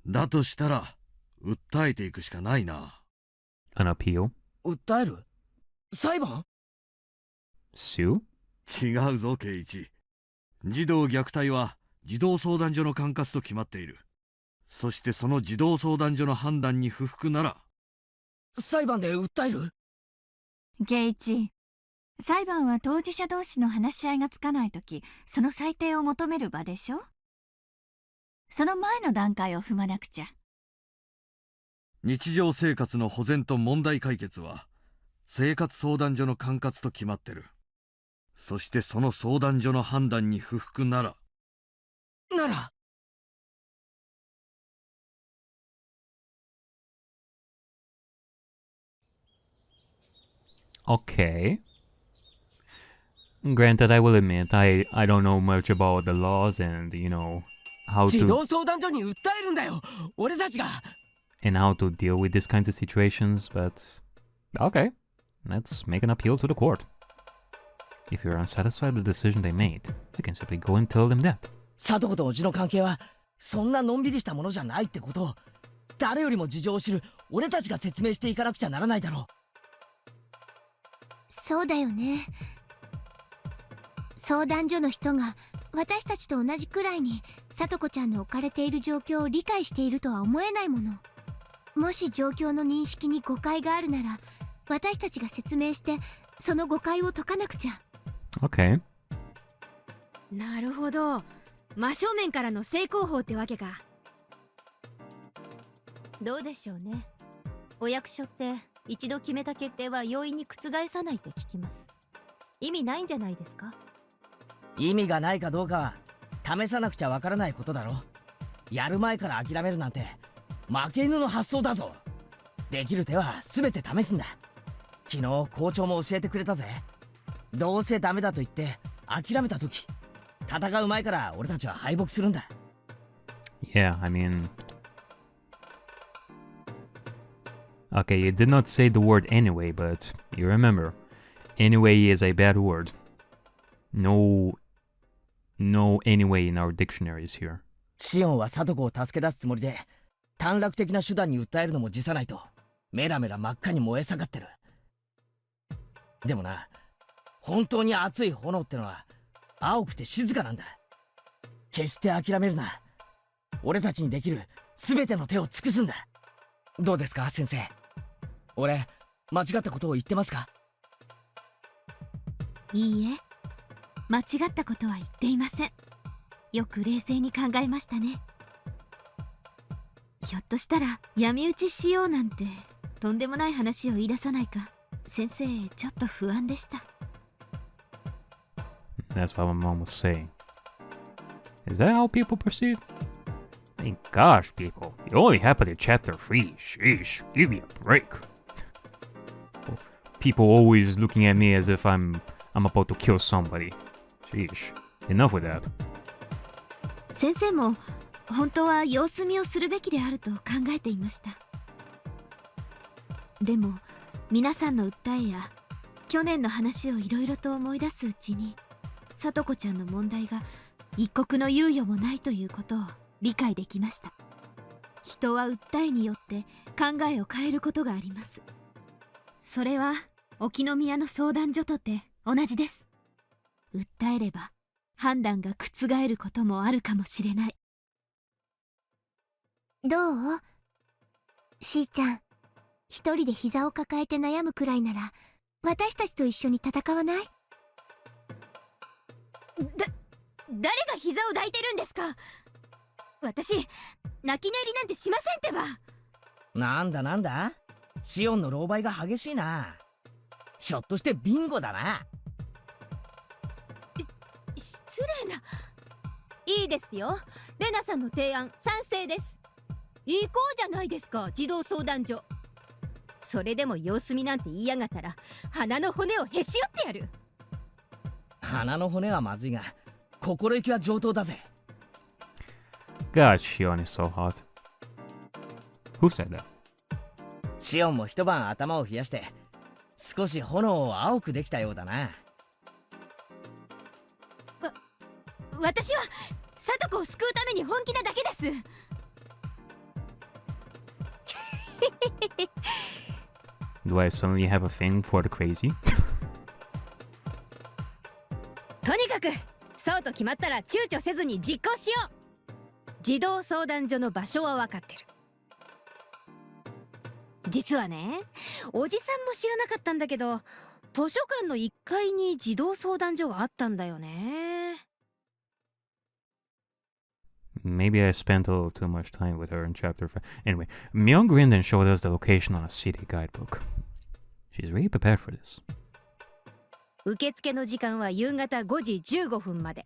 だとしたら訴えていくしかないな。An appeal? 訴える？裁判？ Sue? 違うぞ圭一。児童虐待は児童相談所の管轄と決まっている。そしてその児童相談所の判断に不服なら裁判で訴える？圭一、裁判は当事者同士の話し合いがつかないとき、その裁定を求める場でしょ。その前の段階を踏まなくちゃ。日常生活の保全と問題解決は生活相談所の管轄と決まってる。そしてその相談所の判断に不服なら、なら、Okay. Granted, I will admit, I don't know much about the laws and, you know, how 児 to 童相談所に訴えるんだよ俺たちが and how to deal with these kinds of situations, but okay, let's make an appeal to the court. If you're unsatisfied with the decision they made, you can simply go and tell them that. サトコとうちの関係はそんなのんびりしたものじゃないってことを誰よりも事情を知る俺たちが説明していかなくちゃならないだろそうだよね。相談所の人が私たちと同じくらいにさとこちゃんの置かれている状況を理解しているとは思えないもの。もし状況の認識に誤解があるなら私たちが説明してその誤解を解かなくちゃ。 Okay. なるほど。真正面からの正攻法ってわけか。どうでしょうね。お役所って一度決めた決定は容易に覆さないって聞きます。意味ないんじゃないですか？う。意味がないかどうかは試さなくちゃわからないことだろ。やる前から諦めるなんて負け犬の発想だぞ。できる手は全て試すんだ。昨日校長も教えてくれたぜ。どうせダメだと言って諦めた時、戦う前から俺たちは敗北するんだ。 Yeah, I mean... Okay, you did not say the word anyway, but you remember, anyway is a bad word. No anyway in our dictionaries here. シオンはサトコを助け出すつもりで短絡的な手段に訴えるのも辞さないとメラメラ真っ赤に燃え盛ってる。でもな、本当に熱い炎ってのは青くて静かなんだ。決して諦めるな。俺たちにできる全ての手を尽くすんだ。どうですか先生、俺間違ったことを言ってますか？いいえ、間違ったことは言っていません。よく冷静に考えましたね。ひょっとしたら闇討ちしようなんてとんでもない話を言い出さないか先生ちょっと不安でした。 That's what my mom was saying. Is that how people proceed? I mean, gosh, people, it only happened in chapter 3. Sheesh, give me a break. People always looking at me as if I'm about to kill somebody. Sheesh, enough with that. 先生も本当は様子見をするべきであると考えていました。でも皆さんの訴えや去年の話をいろいろと思い出すうちにさとこちゃんの問題が一刻の猶予もないということを理解できました。人は訴えによって考えを変えることがあります。それは沖宮の相談所とて同じです。訴えれば判断が覆ることもあるかもしれない。どう？しーちゃん、一人で膝を抱えて悩むくらいなら私たちと一緒に戦わない？誰が膝を抱いてるんですか？私泣き寝入りなんてしませんってば。なんだなんだ、シオンの狼狽が激しいな。ひょっとしてビンゴだな。失礼な。いいですよ、レナさんの提案賛成です。行こうじゃないですか、児童相談所。それでも様子見なんて言いやがったら鼻の骨をへし折ってやる。鼻の骨はまずいが心意気は上等だぜ。 God, Shion is so hot. Who said that? シオンも一晩頭を冷やして少し炎を青くできたようだな。私はサトコを救うために本気なだけです。Do I suddenly have a thing for the crazy? とにかくそうと決まったら躊躇せずに実行しよう。児童相談所の場所は分かってる。実はね、おじさんも知らなかったんだけど図書館の1階に児童相談所があったんだよね。Maybe I spent a little too much time with her in chapter 5. Anyway, Myung grinned and showed us the location on a city guidebook. She's really prepared for this. 受付の時間は夕方5時15分まで。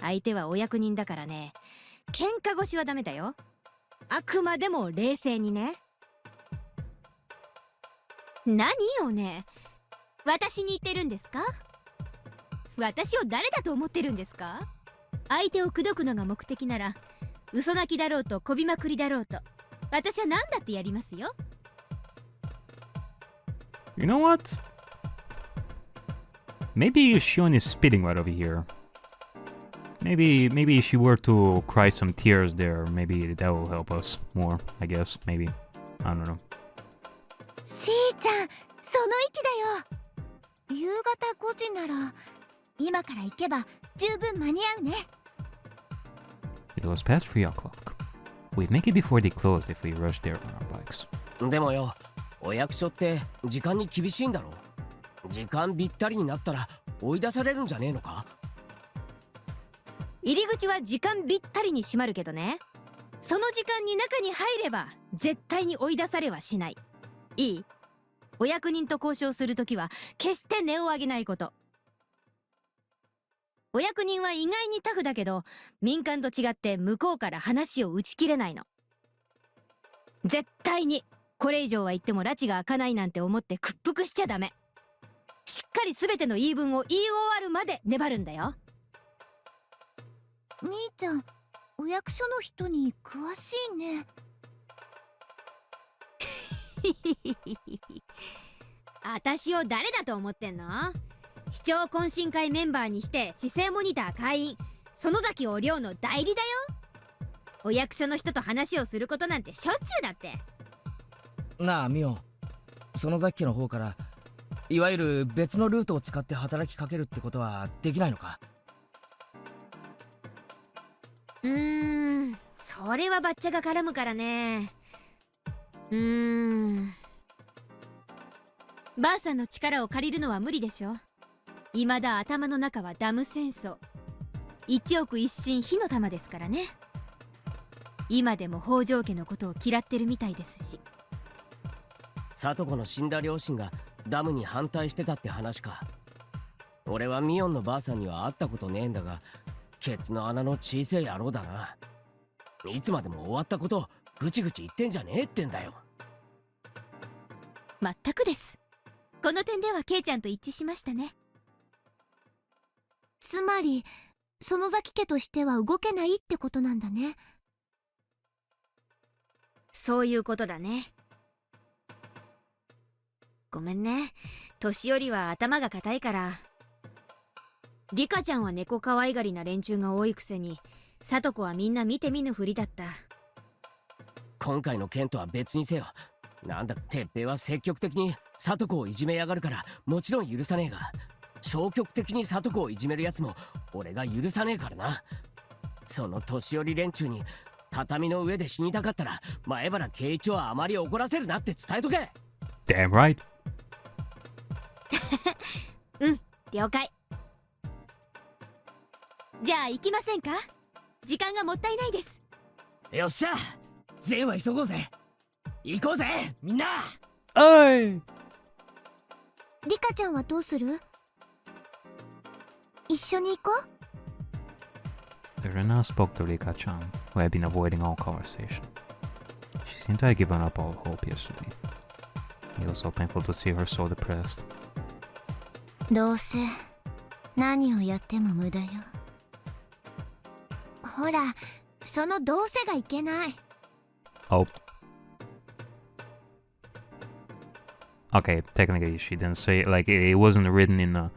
相手はお役人だからね、喧嘩腰はダメだよ。あくまでも冷静にね。何よね、私に言ってるんですか？私を誰だと思ってるんですか？相手を口説くのが目的なら、嘘泣きだろうとこびまくりだろうと、私は何だってやりますよ。You know what? Maybe Shion is spitting right over here. Maybe if she were to cry some tears there, maybe that will help us more, I guess. Maybe. I don't know. しーちゃん、その息だよ。夕方5時なら今から行けば十分間に合うね。It was past 3 o'clock. We'd make it before they closed if we rushed there on our bikes. でもよ、お役所って時間に厳しいんだろ。時間ぴったりになったら追い出されるんじゃねえのか？入り口は時間ぴったりに閉まるけどね、その時間に中に入れば絶対に追い出されはしない。いい？お役人と交渉するときは決して音を上げないこと。お役人は意外にタフだけど、民間と違って向こうから話を打ち切れないの。絶対にこれ以上は言っても拉致が開かないなんて思って屈服しちゃダメ。しっかり全ての言い分を言い終わるまで粘るんだよ。兄ちゃん、お役所の人に詳しいね。私を誰だと思ってんの？市長懇親会メンバーにして市政モニター会員、園崎お亮の代理だよ。お役所の人と話をすることなんてしょっちゅうだって。なあミオ、園崎家の方からいわゆる別のルートを使って働きかけるってことはできないのか？それはバッチャが絡むからね。ばあさんの力を借りるのは無理でしょ。未だ頭の中はダム戦争、一億一心火の玉ですからね。今でも北条家のことを嫌ってるみたいですし。里子の死んだ両親がダムに反対してたって話か。俺はミオンのばあさんには会ったことねえんだが、ケツの穴の小せえ野郎だな。いつまでも終わったことをぐちぐち言ってんじゃねえってんだよ。まったくです。この点ではケイちゃんと一致しましたね。つまり園崎家としては動けないってことなんだね。そういうことだね。ごめんね、年寄りは頭が固いから。リカちゃんは猫可愛がりな連中が多いくせに、里子はみんな見て見ぬふりだった。今回の件とは別にせよ、なんだ鉄平は積極的に里子をいじめやがるからもちろん許さねえが、消極的に里子をいじめるやつも俺が許さねえからな。その年寄り連中に畳の上で死にたかったら前原圭一をあまり怒らせるなって伝えとけ。 Damn right. 了解。じゃあ行きませんか？時間がもったいないです。よっしゃ、全は急ごうぜ。行こうぜみんな。おい。リカちゃんはどうする？一緒に行こう。 Rena spoke to Rika-chan, who had been avoiding all conversation. She seemed to have given up all hope yesterday. It was so painful to see her so depressed. どうせ何をやっても無駄よ。ほら、そのどうせがいけない。Oh. Okay, technically she didn't say it, like it wasn't written in the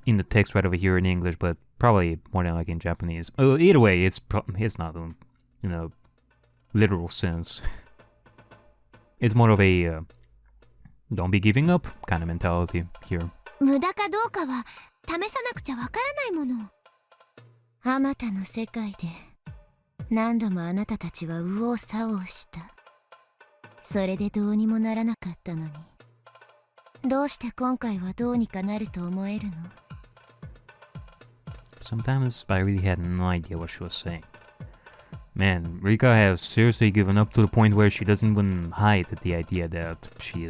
in the text right over here in English, but probably more than like in Japanese. Either way, it's not literal sense. It's more of a don't be giving up kind of mentality here. 無駄かどうかは試さなくちゃわからないもの。あまたの世界で何度もあなたたちは右往左往した。それでどうにもならなかったのに、どうして今回はどうにかなると思えるの？ Sometimes I really had no idea what she was saying. Man, Rika has seriously given up to the point where she doesn't even hide the idea that she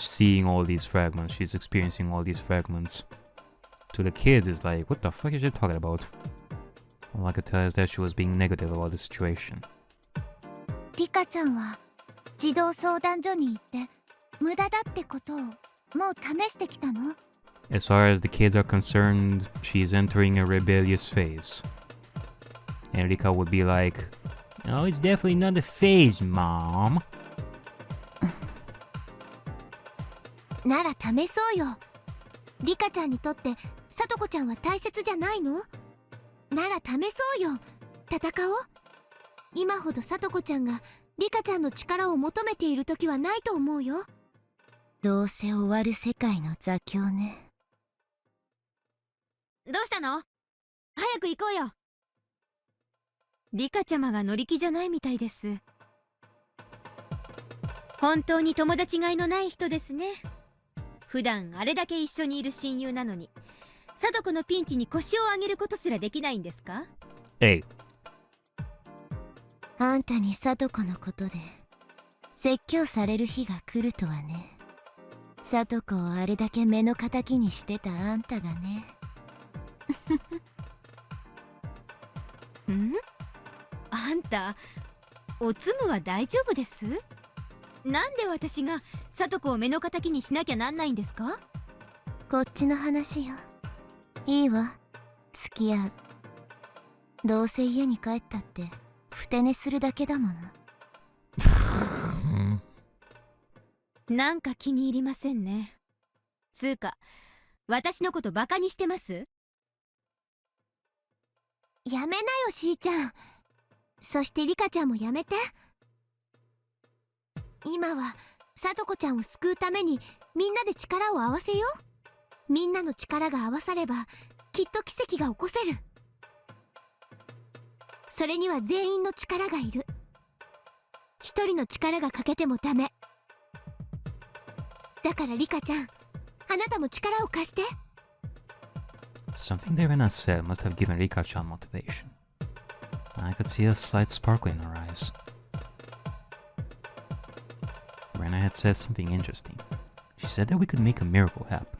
seeing all these fragments, she's experiencing all these fragments. To the kids, it's like, what the fuck is she talking about? All I could tell is that she was being negative about the situation. リカちゃんは児童相談所に行って無駄だってことをもう試してきたの？ As far as the kids are concerned, she's entering a rebellious phase. And Rika would be like, no, it's definitely not a phase, Mom. なら試そうよ。リカちゃんにとってさとこちゃんは大切じゃないの？なら試そうよ。戦おう。今ほどさとこちゃんがリカちゃんの力を求めている時はないと思うよ。どうせ終わる世界の座興ね。どうしたの？早く行こうよ。リカちゃまが乗り気じゃないみたいです。本当に友達がいのない人ですね。普段あれだけ一緒にいる親友なのに、サトコのピンチに腰を上げることすらできないんですか？Hey. あんたにサトコのことで説教される日が来るとはね。サトコをあれだけ目の敵にしてたあんたがね。ん？あんた、おつむは大丈夫です？なんで私がサトコを目の敵にしなきゃなんないんですか？こっちの話よ。いいわ、付き合う。どうせ家に帰ったってふて寝するだけだもの。なんか気に入りませんね。つうか、私のことバカにしてます？やめなよしーちゃん。そしてリカちゃんもやめて。今はさとこちゃんを救うためにみんなで力を合わせよう。みんなの力が合わさればきっと奇跡が起こせる。それには全員の力がいる。一人の力が欠けてもダメ。だからリカちゃん、あなたも力を貸して。 Something that Rena said must have given Rika-chan motivation. I could see a slight sparkle in her eyes. Rena had said something interesting. She said that we could make a miracle happen.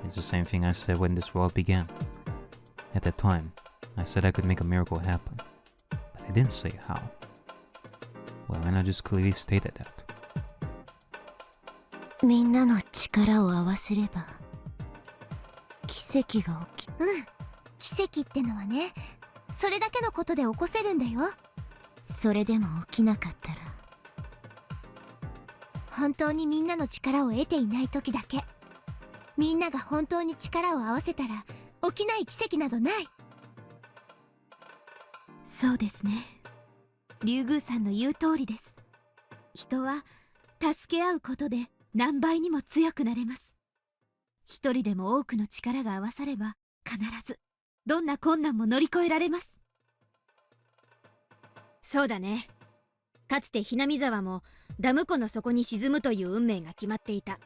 It's the same thing I said when this world began. At that time, I said I could make a miracle happen, but I didn't say how. Well, Rena just clearly stated that. みんなの力を合わせれば奇跡が起きる。奇跡ってのはね、それだけのことで起こせるんだよ。それでも起きなかったら、本当にみんなの力を得ていない時だけ。みんなが本当に力を合わせたら起きない奇跡などない。そうですね。竜宮さんの言う通りです。人は助け合うことで何倍にも強くなれます。一人でも多くの力が合わされば必ずどんな困難も乗り越えられます。そうだね。かつてひなみざわもダム湖の底に沈むという運命が決まっていた。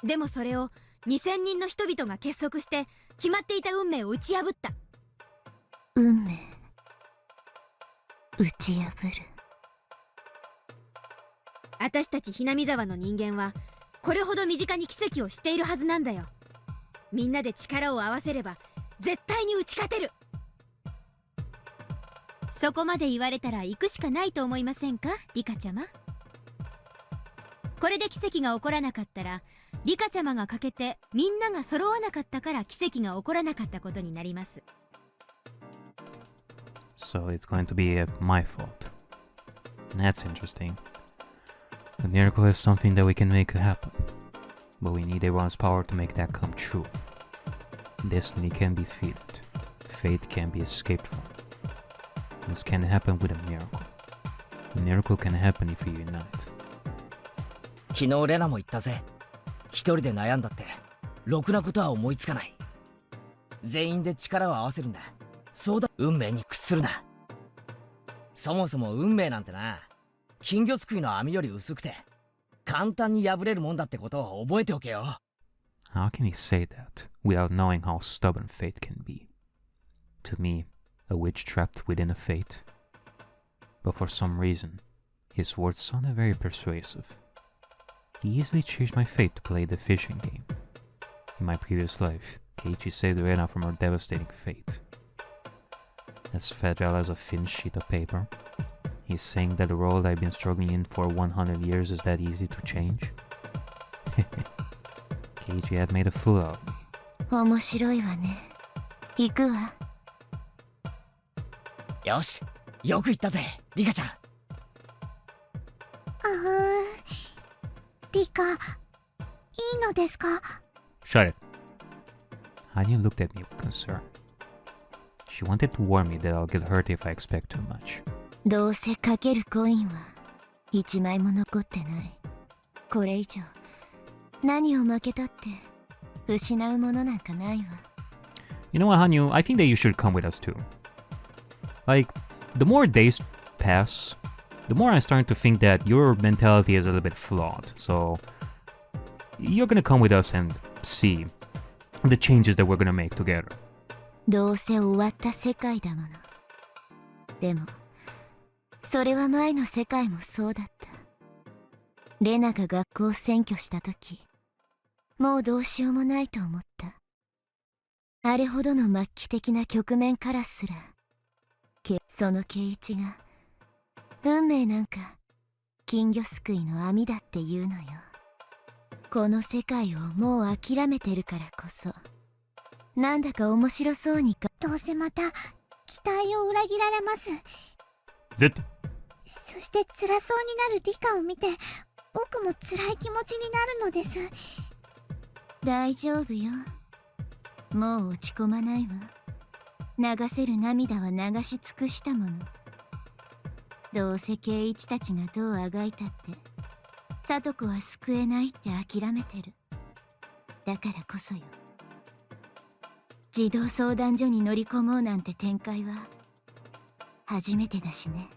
でもそれを2000人の人々が結束して決まっていた運命を打ち破った。運命打ち破る。私たちひなみざわの人間はこれほど身近に奇跡をしているはずなんだよ。みんなで力を合わせれば絶対に打ち勝てる。そこまで言われたら行くしかないと思いませんか、リカちゃま。これで奇跡が起こらなかったら、リカちゃまが欠けてみんなが揃わなかったから奇跡が起こらなかったことになります。 So it's going to be my fault. That's interesting. A miracle is something that we can make happen, but we need everyone's power to make that come true. Destiny can be defeated. Fate can be escaped from. This can happen with a miracle. A miracle can happen if we unite. 昨日レナも言ったぜ。一人で悩んだってろくなことは思いつかない。全員で力を合わせるんだ。そうだ、運命に屈するな。そもそも運命なんてな、金魚すくいの網より薄くて簡単に破れるもんだってことを覚えておけよ。 How can he say that without knowing how stubborn fate can be? To me, a witch trapped within a fate. But for some reason, his words sounded very persuasive. easily changed my fate to play the fishing game. In my previous life, Keiichi saved Rena from her devastating fate. As fragile as a thin sheet of paper, he's saying that the role I've been struggling in for 100 years is that easy to change? Keiichi had made a fool out of me. 面白いわね。行くわ。よし、よく言ったぜ、リカちゃん。リカ、いいのですか？ Shut it. Hanyu looked at me with concern. She wanted to warn me that I'll get hurt if I expect too much. どうせかけるコインは1枚も残ってない。これ以上何を負けたって失うものなんかないわ。You know what, Hanyu? I think that you should come with us too. Like, the more days pass, the more I'm starting to think that your mentality is a little bit flawed. So, you're gonna come with us and see the changes that we're gonna make together. どうせ終わった世界だもの。でも、それは前の世界もそうだった。レナが学校を占拠した時、もうどうしようもないと思った。あれほどの末期的な局面からすら、その圭一が、運命なんか、金魚すくいの網だって言うのよ。この世界をもう諦めてるからこそ、なんだか面白そうにか。どうせまた、期待を裏切られます。そして辛そうになるリカを見て、僕も辛い気持ちになるのです。大丈夫よ。もう落ち込まないわ。流せる涙は流し尽くしたもの。どうせ圭一たちがどうあがいたって、聡子は救えないって諦めてる。だからこそよ。児童相談所に乗り込もうなんて展開は、初めてだしね。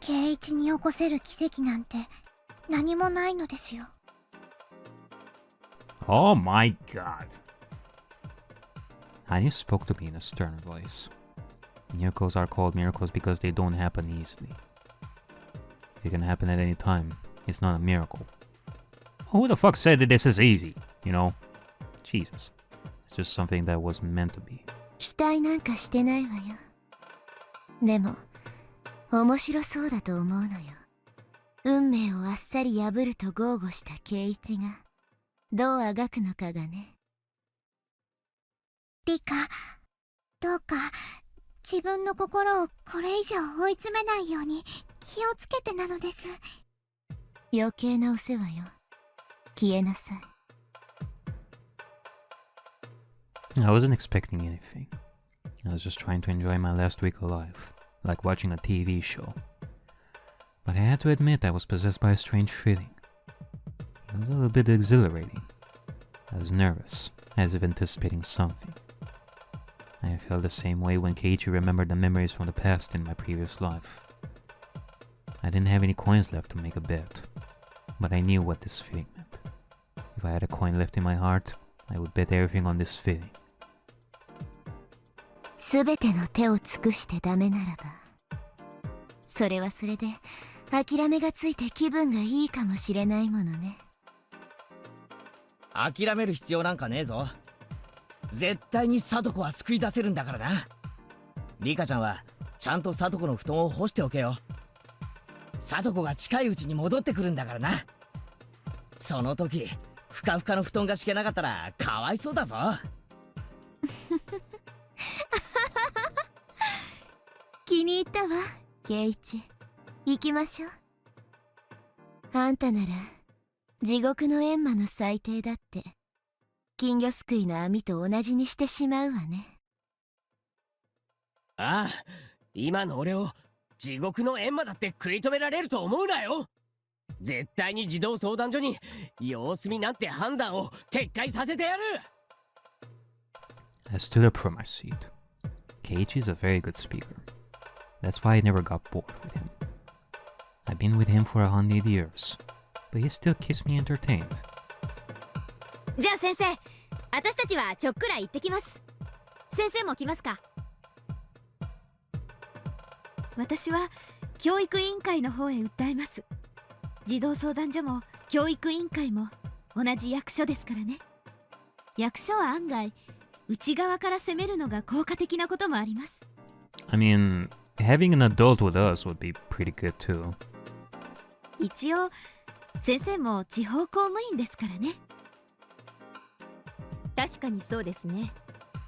圭一に起こせる奇跡なんて、何もないのですよ。Oh my god. Hanyu spoke to me in a stern voice. Miracles are called miracles because they don't happen easily. If it can happen at any time, it's not a miracle. Who the fuck said that this is easy, you know? Jesus. It's just something that was meant to be. 期待なんかしてないわよ。でも、面白そうだと思うのよ。運命をあっさり破ると豪語した圭一が、どうあがくのかがね。リカ、どうか自分の心をこれ以上追い詰めないように気をつけてなのです。余計なお世話よ。消えなさい。I wasn't expecting anything. I was just trying to enjoy my last week alive, like watching a TV show. But I had to admit I was possessed by a strange feeling. It was a little bit exhilarating. I was nervous, as if anticipating something. I felt the same way when Keiichi remembered the memories from the past in my previous life. I didn't have any coins left to make a bet, but I knew what this feeling meant. If I had a coin left in my heart, I would bet everything on this feeling. すべての手を尽くしてダメならば、それはそれで諦めがついて気分がいいかもしれないものね。諦める必要なんかねえぞ。絶対に聡子は救い出せるんだからな。リカちゃんはちゃんと聡子の布団を干しておけよ。聡子が近いうちに戻ってくるんだからな。その時ふかふかの布団が敷けなかったらかわいそうだぞ。気に入ったわ、圭一。行きましょう。あんたなら地獄の閻魔の最低だって金魚すくいの網と同じにしてしまうわね。ああ、今の俺を地獄の閻魔だって食い止められると思うなよ。絶対に児童相談所に様子見なんて判断を撤回させてやる。 I stood up from my seat. Keiichi is a very good speaker. That's why I never got bored with him. I've been with him for 100 years, but he still keeps me entertained. じゃあ先生、私たちはちょっくら行ってきます。先生も来ますか？私は教育委員会の方へ訴えます。児童相談所も教育委員会も同じ役所ですからね。役所は案外内側から攻めるのが効果的なこともあります。 I mean, having an adult with us would be pretty good too. 一応先生も地方公務員ですからね。確かにそうですね。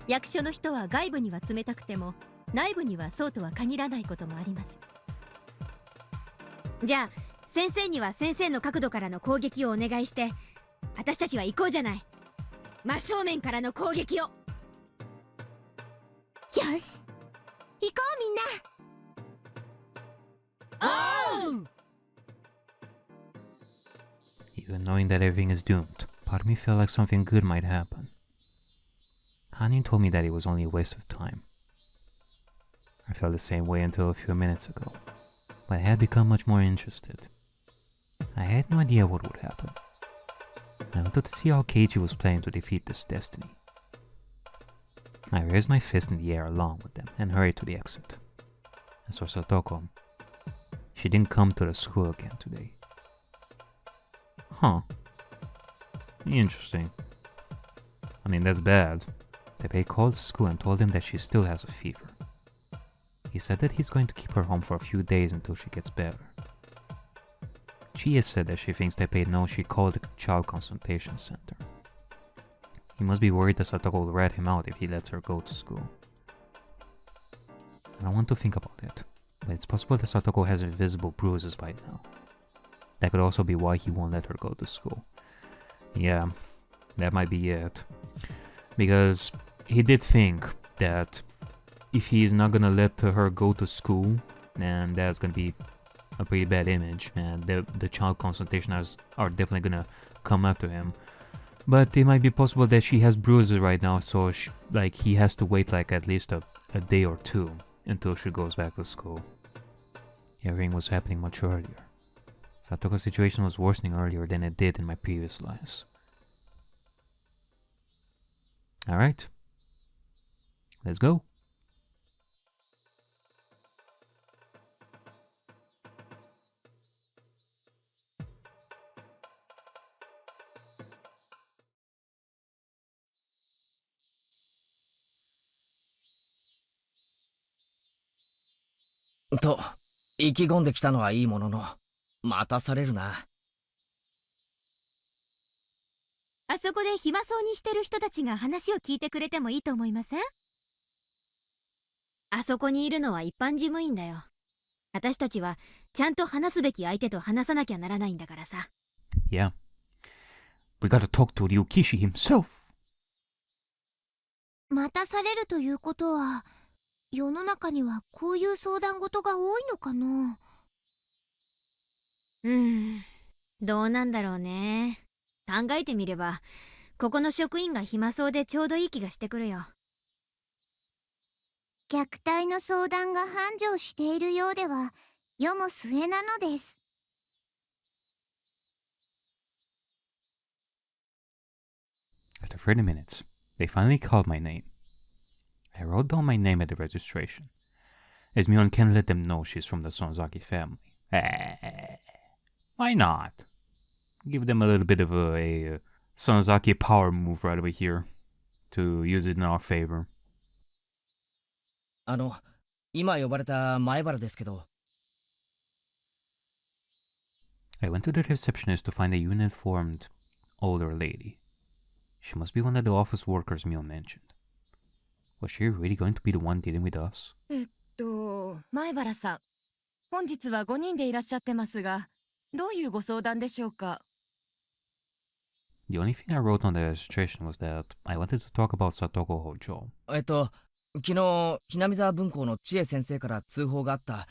役所の人は外部には冷たくても内部にはそうとは限らないこともあります。じゃあ先生には先生の角度からの攻撃をお願いして、私たちは行こうじゃない。真正面からの攻撃を。よし、行こうみんな。Even knowing that everything is doomed, part of me felt like something good might happen. Hanin told me that it was only a waste of time. I felt the same way until a few minutes ago, but I had become much more interested. I had no idea what would happen. I wanted to see how Keiji was planning to defeat this destiny. I raised my fist in the air along with them and hurried to the exit. As for Satoko, she didn't come to the school again today. Huh. Interesting. I mean, that's bad. Teppei called the school and told him that she still has a fever. He said that he's going to keep her home for a few days until she gets better. Chie said that she thinks Teppei knows she called the child consultation center. He must be worried that Satoko will rat him out if he lets her go to school. I don't want to think about it, but it's possible that Satoko has invisible bruises by now. That could also be why he won't let her go to school. Yeah, that might be it. Because he did think that if he is not gonna let her go to school, then that's gonna be a pretty bad image, and the child consultationers are definitely gonna come after him. But it might be possible that she has bruises right now, so he has to wait like at least a day or two until she goes back to school. Everything was happening much earlier. Satoko's situation was worsening earlier than it did in my previous lives. Alright. Let's go. To, 意気込んできたのはいいものの、待たされるな。あそこで暇そうにしてる人たちが話を聞いてくれてもいいと思いません？あそこにいるのは一般事務員だよ。私たちはちゃんと話すべき相手と話さなきゃならないんだからさ。Yeah. We gotta talk to Ryukishi himself. 待たされるということは、世の中にはこういう相談事が多いのかな。どうなんだろうね。考えてみれば、ここの職員が暇そうでちょうどいい気がしてくるよ。虐待の相談が繁盛しているようでは世も末なのです。After 30 minutes, they finally called my name. I wrote down my name at the registration, as Mion can't let them know she's from the Sonzaki family. Why not? Give them a little bit of a Sonzaki power move right over here to use it in our favor. 今呼ばれた前原ですけど。I went to the receptionist to find a uniformed older lady. She must be one of the office workers Mio mentioned. Was she really going to be the one dealing with us? 前原さん、本日は5人でいらっしゃってますが、どういうご相談でしょうか？ The only thing I wrote on the registration was that I wanted to talk about Satoko Hojo. 昨日、Hinamizawa文庫の千恵先生から通報があった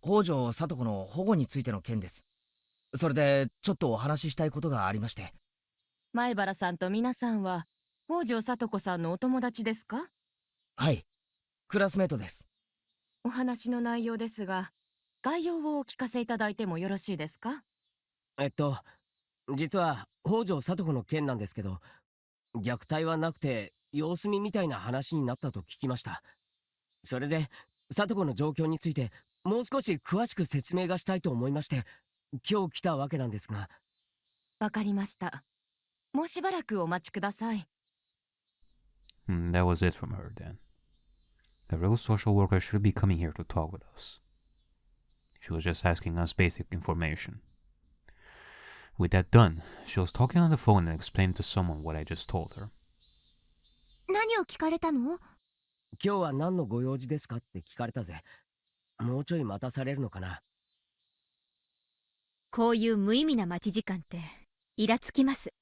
北条聡子の保護についての件です。それでちょっとお話ししたいことがありまして。前原さんと皆さんは北条聡子さんのお友達ですか？はい、クラスメートです。お話の内容ですが、概要をお聞かせいただいてもよろしいですか？実は北条聡子の件なんですけど、虐待はなくて様子見みたいな話になったと聞きました。それで聡子の状況についてもう少し詳しく説明がしたいと思いまして今日来たわけなんですが。わかりました。もうしばらくお待ちください。That was it from her then. A real social worker should be coming here to talk with us. She was just asking us basic information. With that done, she was talking on the phone and explained to someone what I just told her. 何を聞かれたの？今日は何のご用事ですかって聞かれたぜ。もうちょい待たされるのかな。こういう無意味な待ち時間ってイラつきます。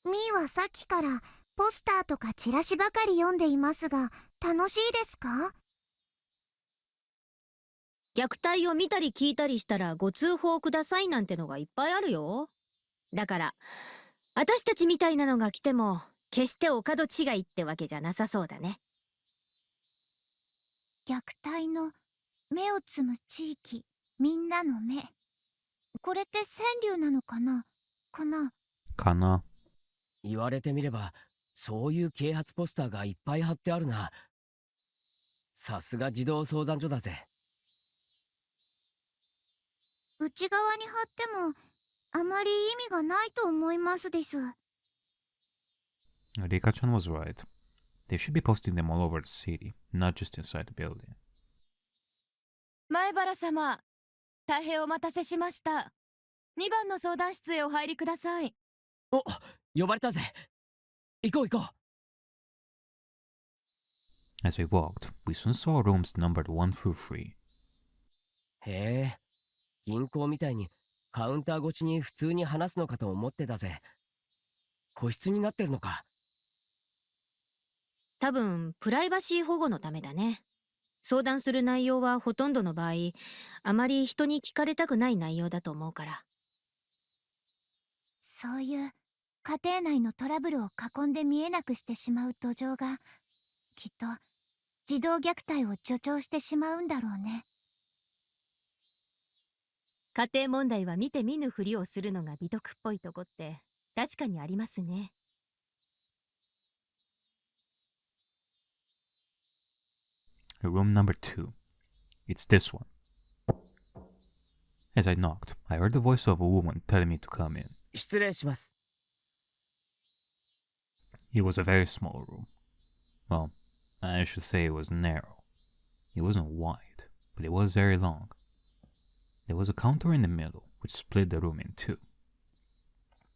みーはさっきからポスターとかチラシばかり読んでいますが、楽しいですか？虐待を見たり聞いたりしたらご通報くださいなんてのがいっぱいあるよ。だから私たちみたいなのが来ても決してお門違いってわけじゃなさそうだね。虐待の目をつむ地域、みんなの目。これって川柳なのかな？かな。言われてみればそういう啓発ポスターがいっぱい貼ってあるな。さすが児童相談所だぜ。内側に貼ってもあまり意味がないと思いますです。Rika-chan was right. They should be posting them all over the city, not just inside the building. 前原様、大変お待たせしました。2番の相談室へお入りください。お、呼ばれたぜ。行こう行こう。 As we walked, we soon saw rooms numbered 1 through 3. へえ、銀行みたいにカウンター越しに普通に話すのかと思ってたぜ。個室になってるのか。多分プライバシー保護のためだね。相談する内容はほとんどの場合あまり人に聞かれたくない内容だと思うから。そういう家庭内のトラブルを囲んで見えなくしてしまう土壌がきっと児童虐待を助長してしまうんだろうね。家庭問題は見て見ぬふりをするのが美徳っぽいとこって確かにありますね。Room number 2. It's this one. As I knocked, I heard the voice of a woman telling me to come in. 失礼します。It was a very small room. Well, I should say it was narrow. It wasn't wide, but it was very long. There was a counter in the middle, which split the room in two.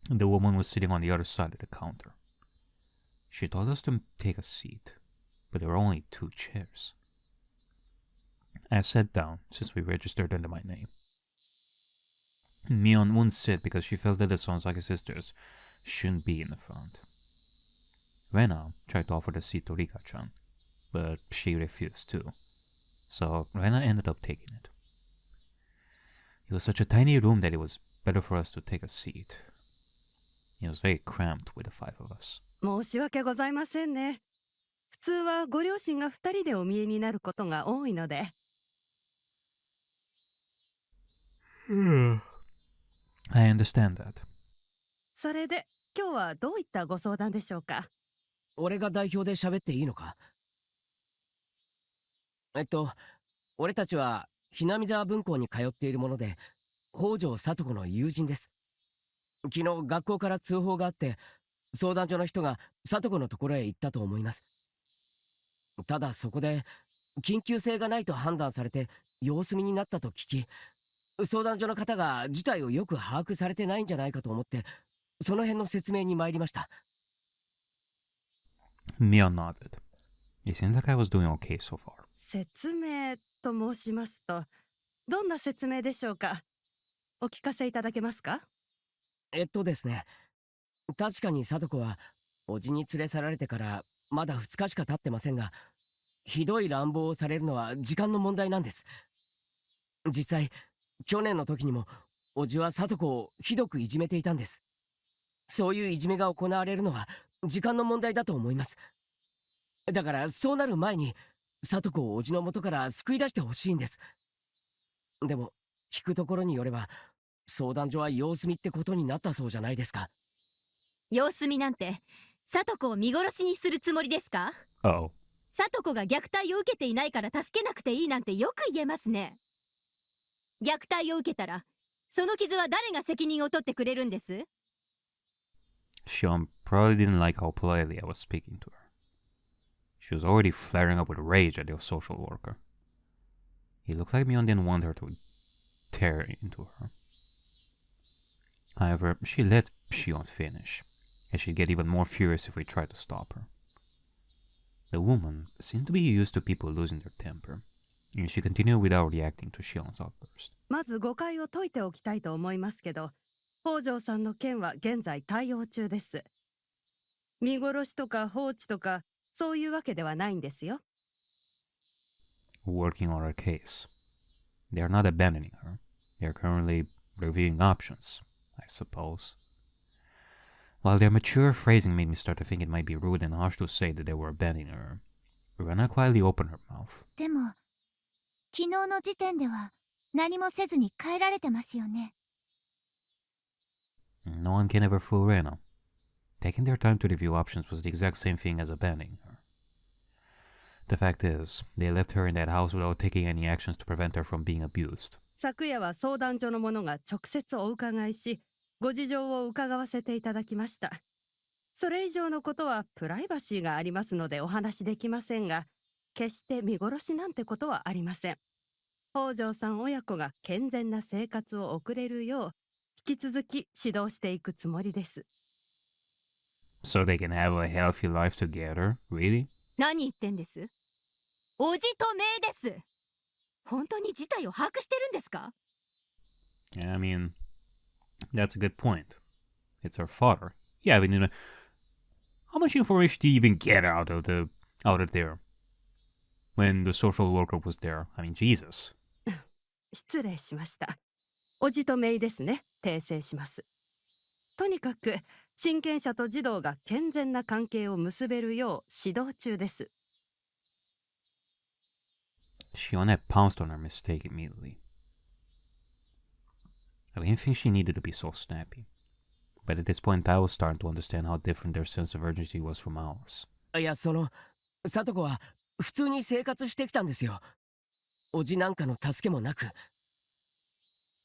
The woman was sitting on the other side of the counter. She told us to take a seat, but there were only 2 chairs. I sat down since we registered under my name. Mion wouldn't sit because she felt that the Sonsaki sisters shouldn't be in the front. Rena tried to offer the seat to Rika-chan, but she refused too, so Rena ended up taking it. It was such a tiny room that it was better for us to take a seat. It was very cramped with the 5 of us. 申し訳ございませんね。普通はご両親が2人でお見えになることが多いので。I understand that. それで今日はどういったご相談でしょうか。俺が代表で喋っていいのか。俺たちはHinamizawa文校に通っているもので、北条聡子の友人です。昨日学校から通報があって、相談所の人が聡子のところへ行ったと思います。ただそこで緊急性がないと判断されて様子見になったと聞き、相談所の方が事態をよく把握されてないんじゃないかと思って、その辺の説明に参りました。Mia nodded. It seemed like I was doing okay so far. 説明と申しますと、どんな説明でしょうか。お聞かせいただけますか。ですね、確かに聡子はおじに連れ去られてからまだ2日しか経ってませんが、ひどい乱暴をされるのは時間の問題なんです。実際去年の時にもおじは聡子をひどくいじめていたんです。そういういじめが行われるのは時間の問題だと思います。だからそうなる前に聡子をおじの元から救い出してほしいんです。でも聞くところによれば相談所は様子見ってことになったそうじゃないですか。様子見なんて聡子を見殺しにするつもりですか。Oh. 聡子が虐待を受けていないから助けなくていいなんてよく言えますね。虐待を受けたらその傷は誰が責任を取ってくれるんです？ Shion probably didn't like how politely I was speaking to her. She was already flaring up with rage at the social worker. It looked like Mion didn't want her to tear into her. However, she let Shion finish, and she'd get even more furious if we tried to stop her. The woman seemed to be used to people losing their temper, and she continued without reacting to Shion's outburst. まず誤解を解いておきたいと思いますけど、北条さんの件は現在対応中です。見殺しとか放置とかそういうわけではないんですよ。Working on her case. They are not abandoning her. They are currently reviewing options, I suppose. While their mature phrasing made me start to think it might be rude and harsh to say that they were abandoning her, Rana quietly opened her mouth. でも昨日の時点では何もせずに帰られてますよね。No one can ever fool Rena. Taking their time to review options was the exact same thing as abandoning her. The fact is, they left her in that house without taking any actions to prevent her from being abused. 昨夜は相談所の者が直接お伺いし、ご事情を伺わせていただきました。それ以上のことはプライバシーがありますのでお話しできませんが、決して見殺しなんてことはありません。北条さん親子が健全な生活を送れるよう、引き続き指導していくつもりです。So they can have a healthy life together? Really? 何言ってんです？おじとめいです。本当に事態を把握してるんですか？ Yeah, I mean, that's a good point. It's her father. Yeah, I mean, how much information do you even get out of there when the social worker was there? I mean, Jesus. 失礼しました。おじとめいですね。訂正します。とにかく親権者と児童が健全な関係を結べるよう指導中です。Shion had pounced on her mistake immediately. I didn't think she needed to be so snappy. But at this point, I was starting to understand how different their sense of urgency was from ours. いや、里子は普通に生活してきたんですよ。おじなんかの助けもなく。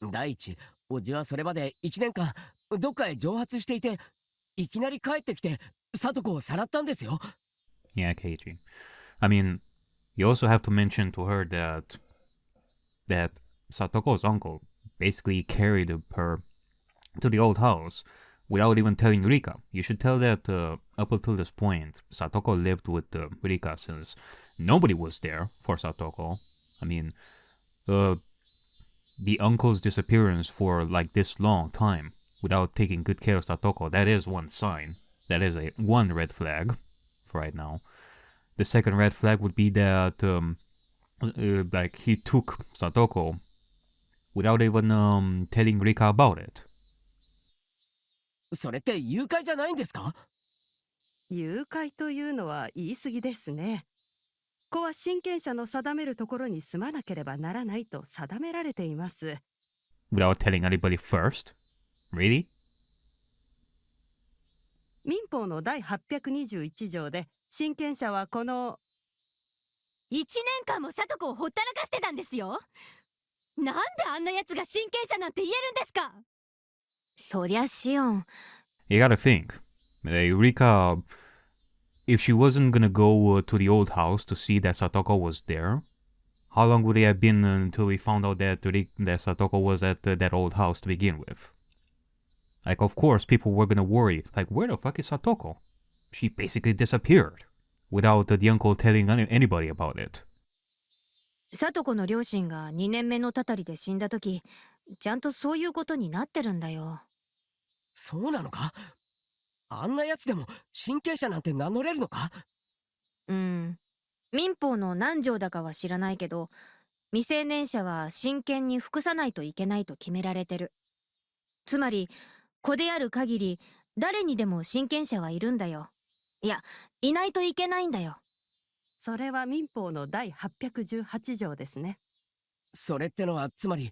第一、おじはそれまで1年間どっかへ蒸発していて、いきなり帰ってきて里子をさらったんですよ。Yeah, Keiji. I mean, you also have to mention to her that Satoko's uncle basically carried her to the old house without even telling Rika. You should tell that up until this point, Satoko lived with Rika since nobody was there for Satoko. I mean, the uncle's disappearance for like this long time without taking good care of Satoko, that is one sign. That is one red flag for right now. The second red flag would be that like he took Satoko without even telling Rika about it. それって誘拐じゃないんですか？誘拐というのは言い過ぎですね。子は親権者の定めるところに住まなければならないと定められています。Without telling anybody first? Really? 民法の第821条で親権者はこの1年間も里子をほったらかしてたんですよ。なんであんなやつが親権者なんて言えるんですか？そりゃシオン。 You gotta think. Rika, if she wasn't gonna go to the old house to see that Satoko was there, how long would it have been until we found out that Satoko was at that old house to begin with? Like, of course, people were gonna worry, like, where the fuck is Satoko? She basically disappeared without the uncle telling anybody about it. 里子の両親が2年目のたたりで死んだ時、ちゃんとそういうことになってるんだよ。そうなのか？あんなやつでも親権者なんて名乗れるのか？民法の何条だかは知らないけど、未成年者は親権に服さないといけないと決められてる。つまり子である限り誰にでも親権者はいるんだよ。いや、いないといけないんだよ。それは民法の第818条ですね。それってのはつまり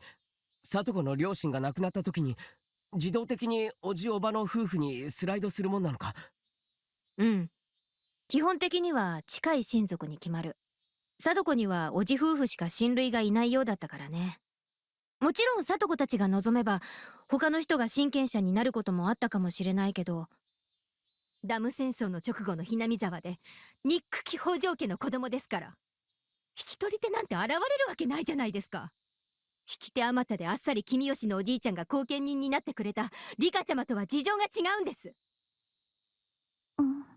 里子の両親が亡くなった時に自動的におじおばの夫婦にスライドするもんなのか？基本的には近い親族に決まる。貞子にはおじ夫婦しか親類がいないようだったからね。もちろん聡子たちが望めば他の人が親権者になることもあったかもしれないけど、ダム戦争の直後のひなみ沢でニック気泡城家の子供ですから、引き取り手なんて現れるわけないじゃないですか。引き手あまたであっさり君吉のおじいちゃんが後見人になってくれたリカちゃまとは事情が違うんです。うん。